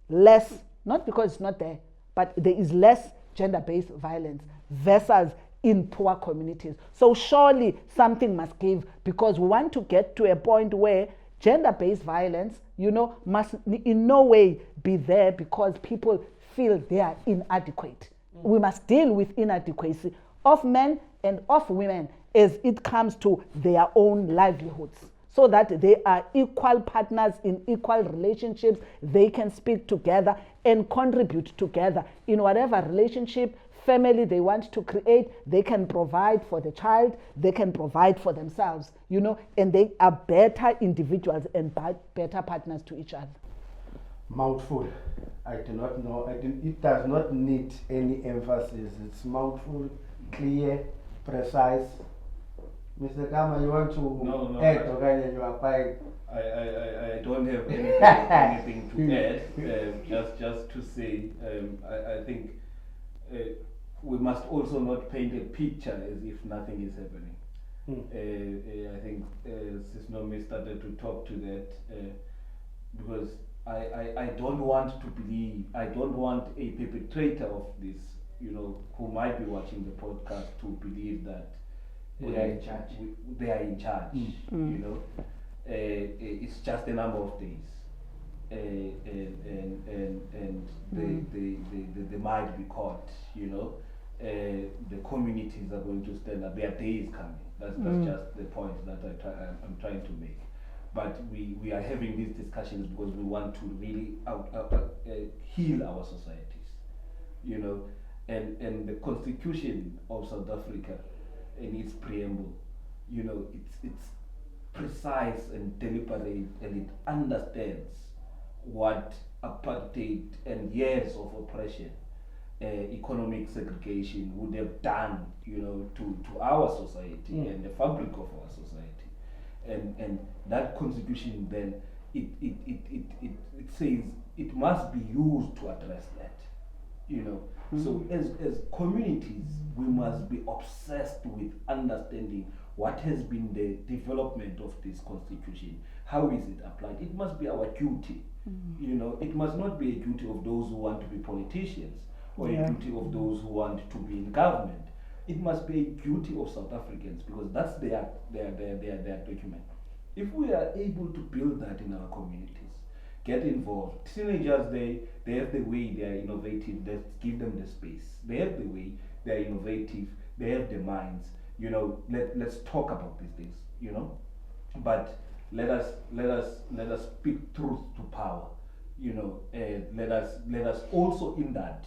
less, not because it's not there, but there is less gender-based violence versus in poor communities. So surely something must give, because we want to get to a point where gender-based violence, you know, must in no way be there because people feel they are inadequate. We must deal with inadequacy of men and of women as it comes to their own livelihoods, so that they are equal partners in equal relationships. They can speak together and contribute together in whatever relationship, family they want to create. They can provide for the child, they can provide for themselves, you know, and they are better individuals and better partners to each other. Mouthful. I do not know. It does not need any emphasis. It's mouthful, clear, precise. Mr. Kama, you want to add, or you are fine? I don't have anything to add. Just to say, I think we must also not paint a picture as if nothing is happening. I think Sis Nomi started to talk to that because I don't want to believe, I don't want a perpetrator of this, you know, who might be watching the podcast to believe that they are in charge. They are in charge, you know. It's just a number of days. And they might be caught, you know. The communities are going to stand up. Their day is coming. That's just the point that I'm trying to make. But we are having these discussions because we want to really heal our societies, you know. And the Constitution of South Africa, in its preamble, you know, it's precise and deliberate, and it understands what apartheid and years of oppression, economic segregation would have done, you know, to our society and the fabric of our society. And that constitution then it says it must be used to address that, you know. So as communities, we must be obsessed with understanding what has been the development of this constitution. How is it applied? It must be our duty. You know, it must not be a duty of those who want to be politicians or a duty of those who want to be in government. It must be a duty of South Africans, because that's their document. If we are able to build that in our communities, get involved. Teenagers, they have the way, they are innovative. Let's give them the space. They have the way, they are innovative. They have the minds. You know, let's talk about these things. You know, but let us speak truth to power. You know, let us also in that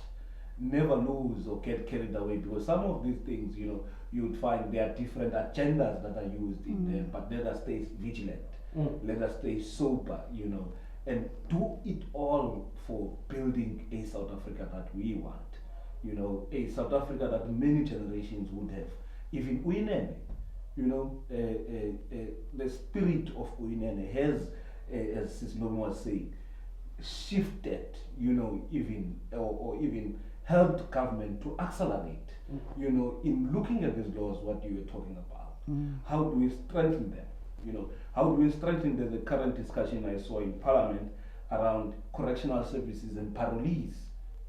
never lose or get carried away, because some of these things, you know, you would find there are different agendas that are used in them. But let us stay vigilant. Let us stay sober. You know. And do it all for building a South Africa that we want. You know, a South Africa that many generations would have. Even Winene, You know, the spirit of Uyinene has, as Sis Nomi was saying, shifted, you know, even or even helped government to accelerate, you know, in looking at these laws, what you were talking about. How do we strengthen them? You know, how do we strengthen the current discussion I saw in Parliament around correctional services and parolees?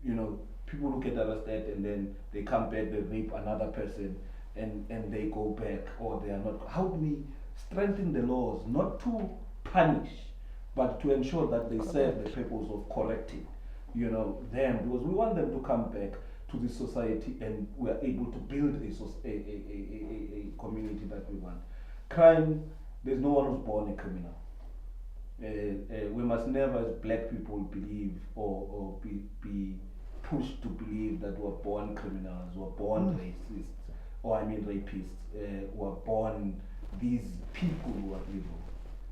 You know, people who get arrested and then they come back, they rape another person, and they go back, or they are not. How do we strengthen the laws, not to punish, but to ensure that they serve the purpose of correcting, you know, them, because we want them to come back to the society and we are able to build a community that we want. Crime, there's no one who's born a criminal. We must never, as black people, believe or be pushed to believe that we're born criminals, we're born racists, or I mean rapists, we're born these people who are evil.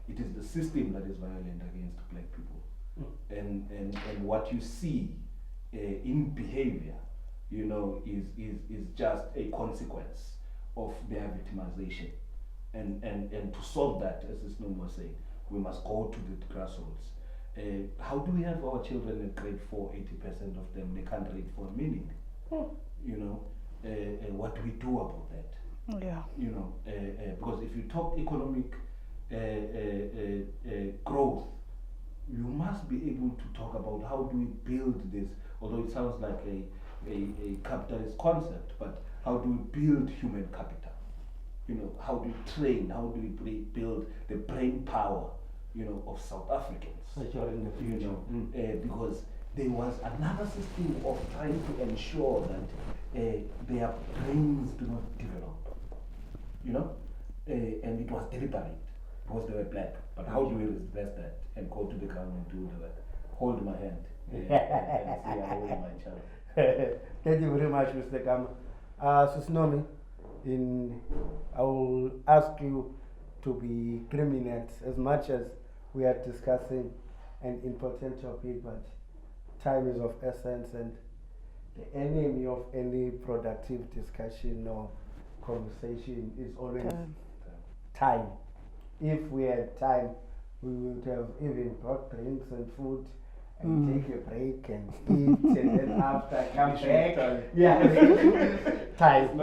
It is the system that is violent against black people. And what you see in behavior, you know, is just a consequence of their victimization. And to solve that, as this Nomi was saying, we must go to the grassroots. How do we have our children in grade 4, 80% of them, they can't read for a minute? You know, what do we do about that? Yeah. You know, because if you talk economic growth, you must be able to talk about how do we build this, although it sounds like a capitalist concept, but how do we build human capital? You know, how do we train, how do we build the brain power, you know, of South Africans? You know, because there was another system of trying to ensure that their brains do not develop, you know, and it was deliberate because they were black. But how do we reverse that and go to the government and do the work? Hold my hand and say I hold my child. Thank you very much, Mr. Kama. Sis Nomi, I will ask you to be 3 minutes, as much as we are discussing an important topic, but time is of essence, and the enemy of any productive discussion or conversation is always time. If we had time, we would have even brought drinks and food and take a break and eat, and then after come back. Yeah, time.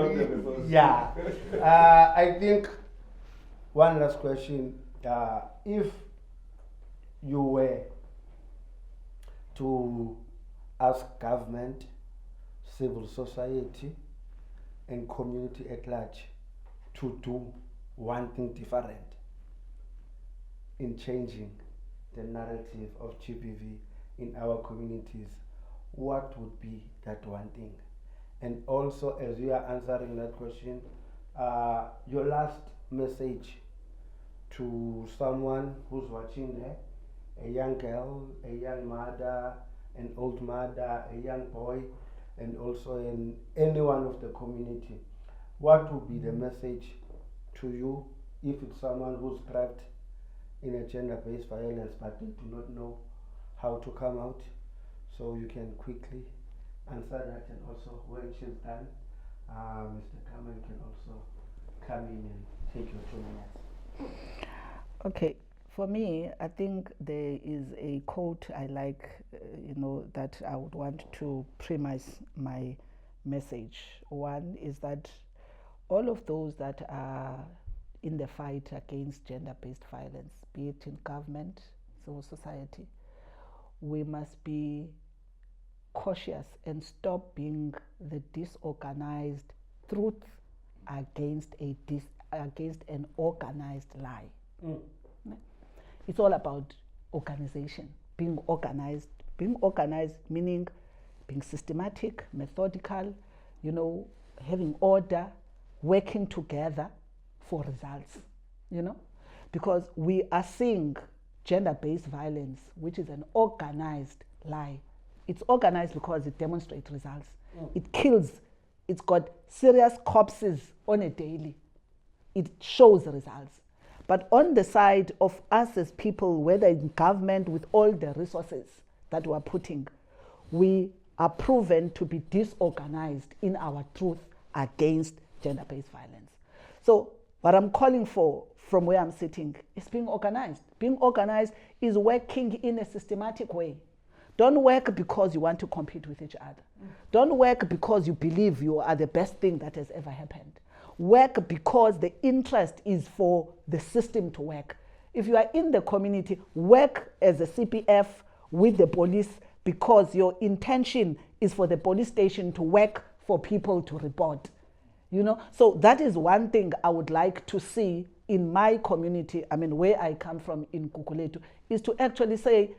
Yeah. I think one last question. If you were to ask government, civil society, and community at large to do one thing different in changing the narrative of GBV in our communities, what would be that one thing? And also, as you are answering that question, your last message to someone who's watching there, a young girl, a young mother, an old mother, a young boy, and also in anyone of the community, what would be the message to you if it's someone who's trapped in a gender-based violence but they do not know how to come out? So you can quickly answer that, and also when she's done, Mr. Kaman can also come in and take your 2 minutes. Okay, for me, I think there is a quote I like, that I would want to premise my message. One is that all of those that are in the fight against gender-based violence, be it in government, civil society, we must be cautious and stop being the disorganized truth against an organized lie. It's all about organization, being organized. Being organized meaning being systematic, methodical, having order, working together for results, because we are seeing gender-based violence, which is an organized lie. It's organized because it demonstrates results. It kills. It's got serious corpses on a daily. It shows results. But on the side of us as people, whether in government, with all the resources that we're putting, we are proven to be disorganized in our truth against gender-based violence. So what I'm calling for from where I'm sitting is being organized. Being organized is working in a systematic way. Don't work because you want to compete with each other. Don't work because you believe you are the best thing that has ever happened. Work because the interest is for the system to work. If you are in the community, work as a CPF with the police because your intention is for the police station to work for people to report. You know, so that is one thing I would like to see in my community, I mean, where I come from in Kukuletu, is to actually say,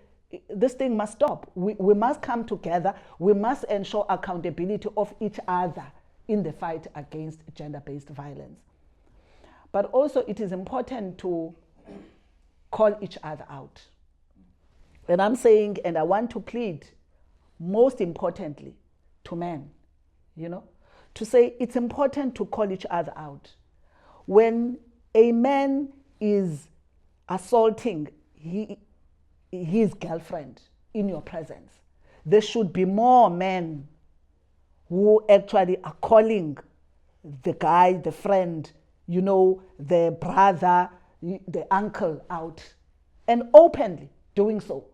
this thing must stop. We must come together. We must ensure accountability of each other in the fight against gender-based violence. But also it is important to call each other out. And I'm saying, and I want to plead, most importantly, to men, you know, to say it's important to call each other out. When a man is assaulting his girlfriend in your presence, there should be more men who actually are calling the guy, the friend, you know, the brother, the uncle out, and openly doing so.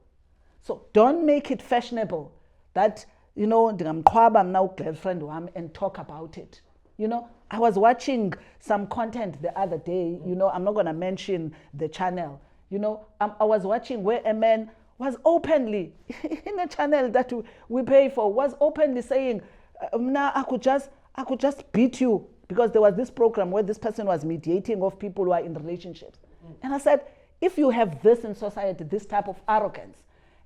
So don't make it fashionable that, you know, I'm now girlfriend and talk about it. You know, I was watching some content the other day, you know, I'm not going to mention the channel. You know, I was watching where a man was openly, in a channel that we pay for, was openly saying, nah, I could just beat you, because there was this program where this person was mediating of people who are in relationships. And I said, if you have this in society, this type of arrogance,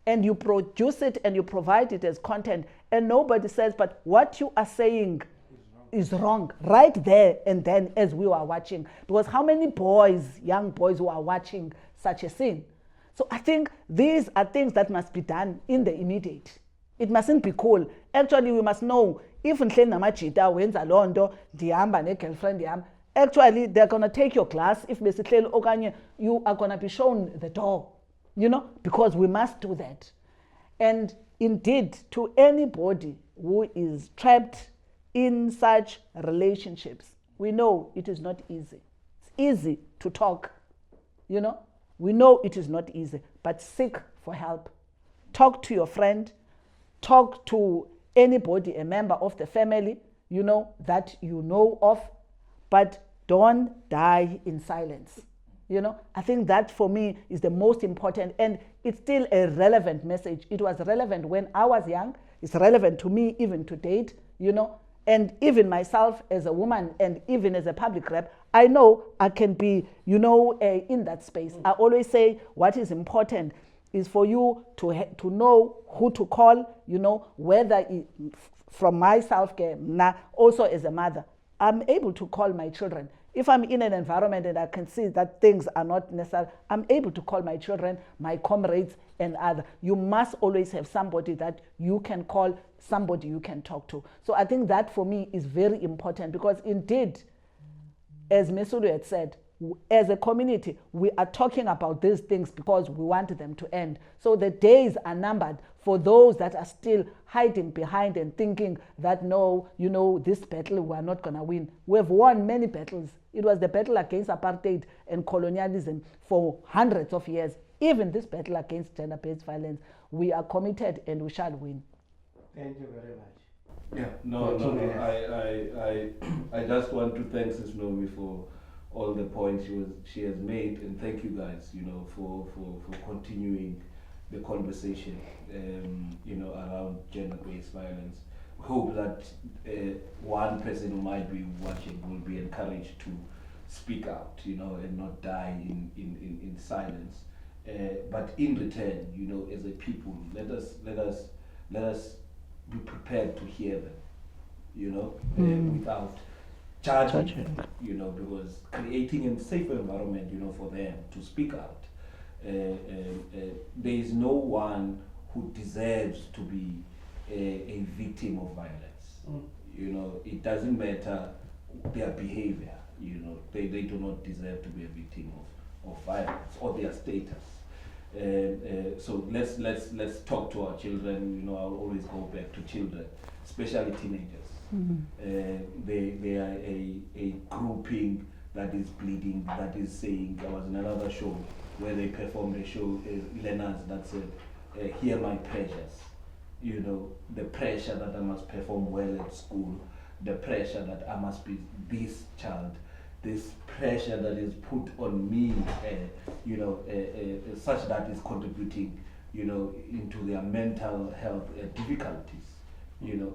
and you produce it and you provide it as content, and nobody says, but what you are saying is wrong, right there and then as we were watching. Because how many boys, young boys who are watching such a scene? So I think these are things that must be done in the immediate. It mustn't be cool. Actually, we must know, if namajita wenza londo, dihamba ne girlfriend yam, actually they're gonna take your class. If basically you are gonna be shown the door, you know, because we must do that. And indeed, to anybody who is trapped in such relationships, we know it is not easy. It's easy to talk, you know. We know it is not easy, but seek for help. Talk to your friend, talk to anybody, a member of the family, you know, that you know of, but don't die in silence. You know, I think that for me is the most important, and it's still a relevant message. It was relevant when I was young. It's relevant to me even to date, you know, and even myself as a woman and even as a public rep, I know I can be, you know, in that space. I always say what is important is for you to know who to call, you know, whether from my self-care, also as a mother, I'm able to call my children. If I'm in an environment and I can see that things are not necessary, I'm able to call my children, my comrades, and others. You must always have somebody that you can call, somebody you can talk to. So I think that for me is very important, because indeed, as Mesuli had said, as a community, we are talking about these things because we want them to end. So the days are numbered for those that are still hiding behind and thinking that, no, you know, this battle we're not going to win. We've won many battles. It was the battle against apartheid and colonialism for hundreds of years. Even this battle against gender-based violence, we are committed and we shall win. Thank you very much. Yeah, no. I just want to thank Sis Nomi for all the points she has made, and thank you guys, you know, for continuing the conversation, you know, around gender-based violence. We hope that one person who might be watching will be encouraged to speak out, you know, and not die in silence. But in return, you know, as a people, let us be prepared to hear them, you know, without judging, you know, because creating a safer environment, you know, for them to speak out. There is no one who deserves to be a victim of violence. You know, it doesn't matter their behavior, you know, they do not deserve to be a victim of violence or their status. So let's talk to our children. You know, I'll always go back to children, especially teenagers. They are a grouping that is bleeding, that is saying, I was in another show where they performed a show, Leonard, that said, hear my pressures. You know, the pressure that I must perform well at school, the pressure that I must be this child, this pressure that is put on me, such that is contributing, into their mental health difficulties.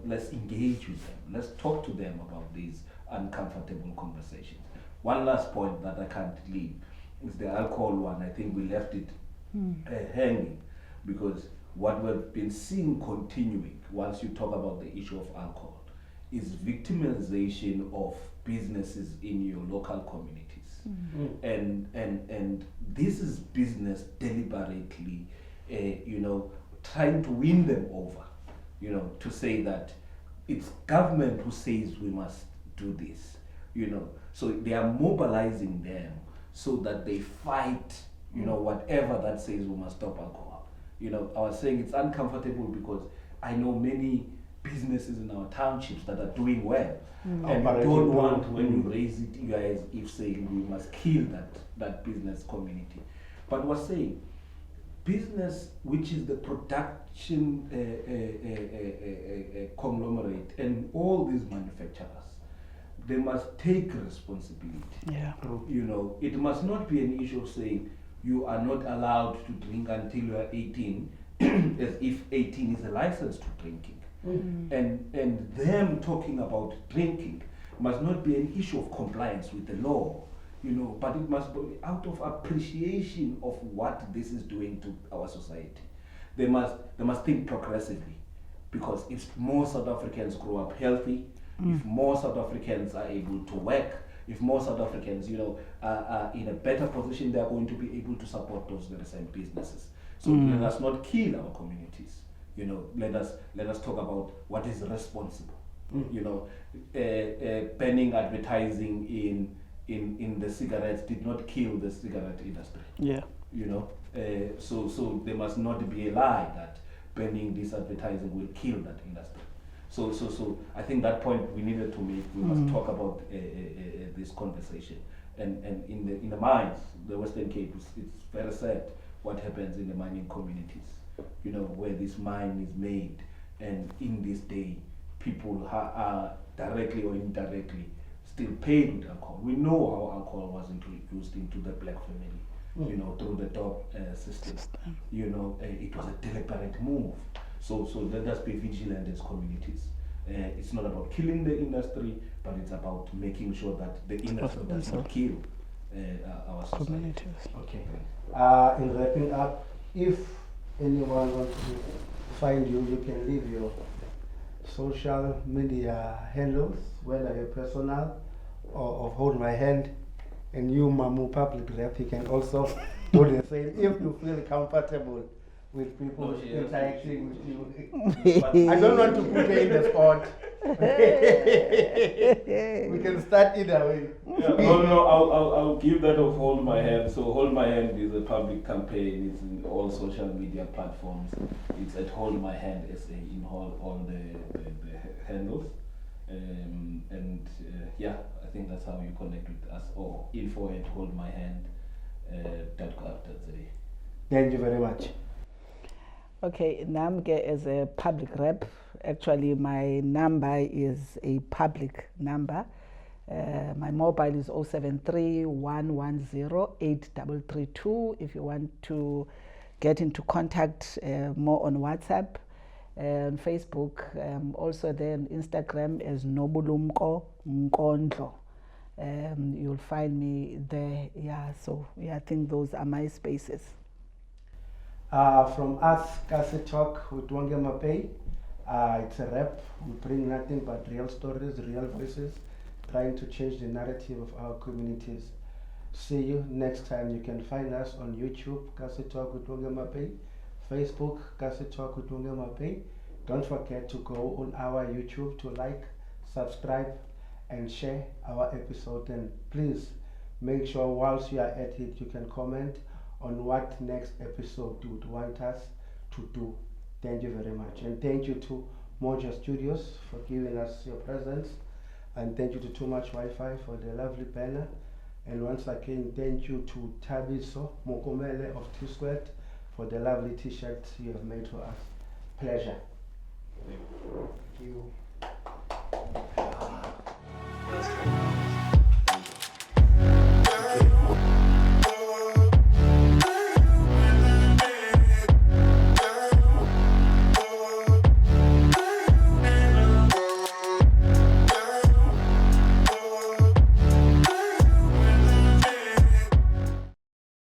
Let's engage with them. Let's talk to them about these uncomfortable conversations. One last point that I can't leave is the alcohol one. I think we left it hanging, because what we've been seeing continuing once you talk about the issue of alcohol is victimization of businesses in your local communities. And this is business deliberately trying to win them over, to say that it's government who says we must do this, so they are mobilizing them so that they fight, whatever that says we must stop alcohol. I was saying it's uncomfortable because I know many businesses in our townships that are doing well, and you don't want, when you raise it, you guys, if saying we must kill that business community. But we're saying business, which is the production conglomerate, and all these manufacturers, they must take responsibility. Yeah. It must not be an issue of saying you are not allowed to drink until you are 18, as if 18 is a license to drinking. And them talking about drinking must not be an issue of compliance with the law, but it must be out of appreciation of what this is doing to our society. They must think progressively, because if more South Africans grow up healthy, if more South Africans are able to work, if more South Africans, are in a better position, they are going to be able to support those very same businesses. So let us not kill our communities. Let us talk about what is responsible. Banning advertising in the cigarettes did not kill the cigarette industry. Yeah. So there must not be a lie that banning this advertising will kill that industry. So I think that point we needed to make. We must talk about this conversation. And in the mines, the Western Cape, it's very sad what happens in the mining communities. Where this mine is made, and in this day, people are directly or indirectly still paid with alcohol. We know how alcohol was introduced into the black family, through the dog system. It was a deliberate move. So let us be vigilant as communities. It's not about killing the industry, but it's about making sure that the industry does not kill our society. Okay. In wrapping up, if anyone wants to find you, you can leave your social media handles, whether you're personal or Hold My Hand, and you, Mamu Public Rep, you can also do the same if you feel comfortable with people interacting with you. I don't want to put you in the spot. We can start either way. I'll give that of Hold My Hand. So Hold My Hand is a public campaign. It's in all social media platforms. It's at Hold My Hand SA in all the handles. I think that's how you connect with us, or info@holdmyhand.gov.za. Thank you very much. Okay, Namke as a public rep, actually my number is a public number. My mobile is 073-110-8332 if you want to get into contact more on WhatsApp. And Facebook, also then Instagram as Nobulumko Nkondlo. You'll find me there. I think those are my spaces. From us, Kasi Talk with Wonke Mapeyi. It's a rap. We bring nothing but real stories, real voices, trying to change the narrative of our communities. See you next time. You can find us on YouTube, Kasi Talk with Wonke Mapeyi, Facebook, Kasi Talk with Wonke Mapeyi. Don't forget to go on our YouTube to like, subscribe, and share our episode. And please make sure whilst you are at it, you can comment on what next episode you would want us to do. Thank you very much. And thank you to Moja Studios for giving us your presence. And thank you to Too Much Wi-Fi for the lovely banner. And once again, thank you to Tabiso Mokomele of T-Squared for the lovely t-shirts you have made for us. Pleasure. Thank you.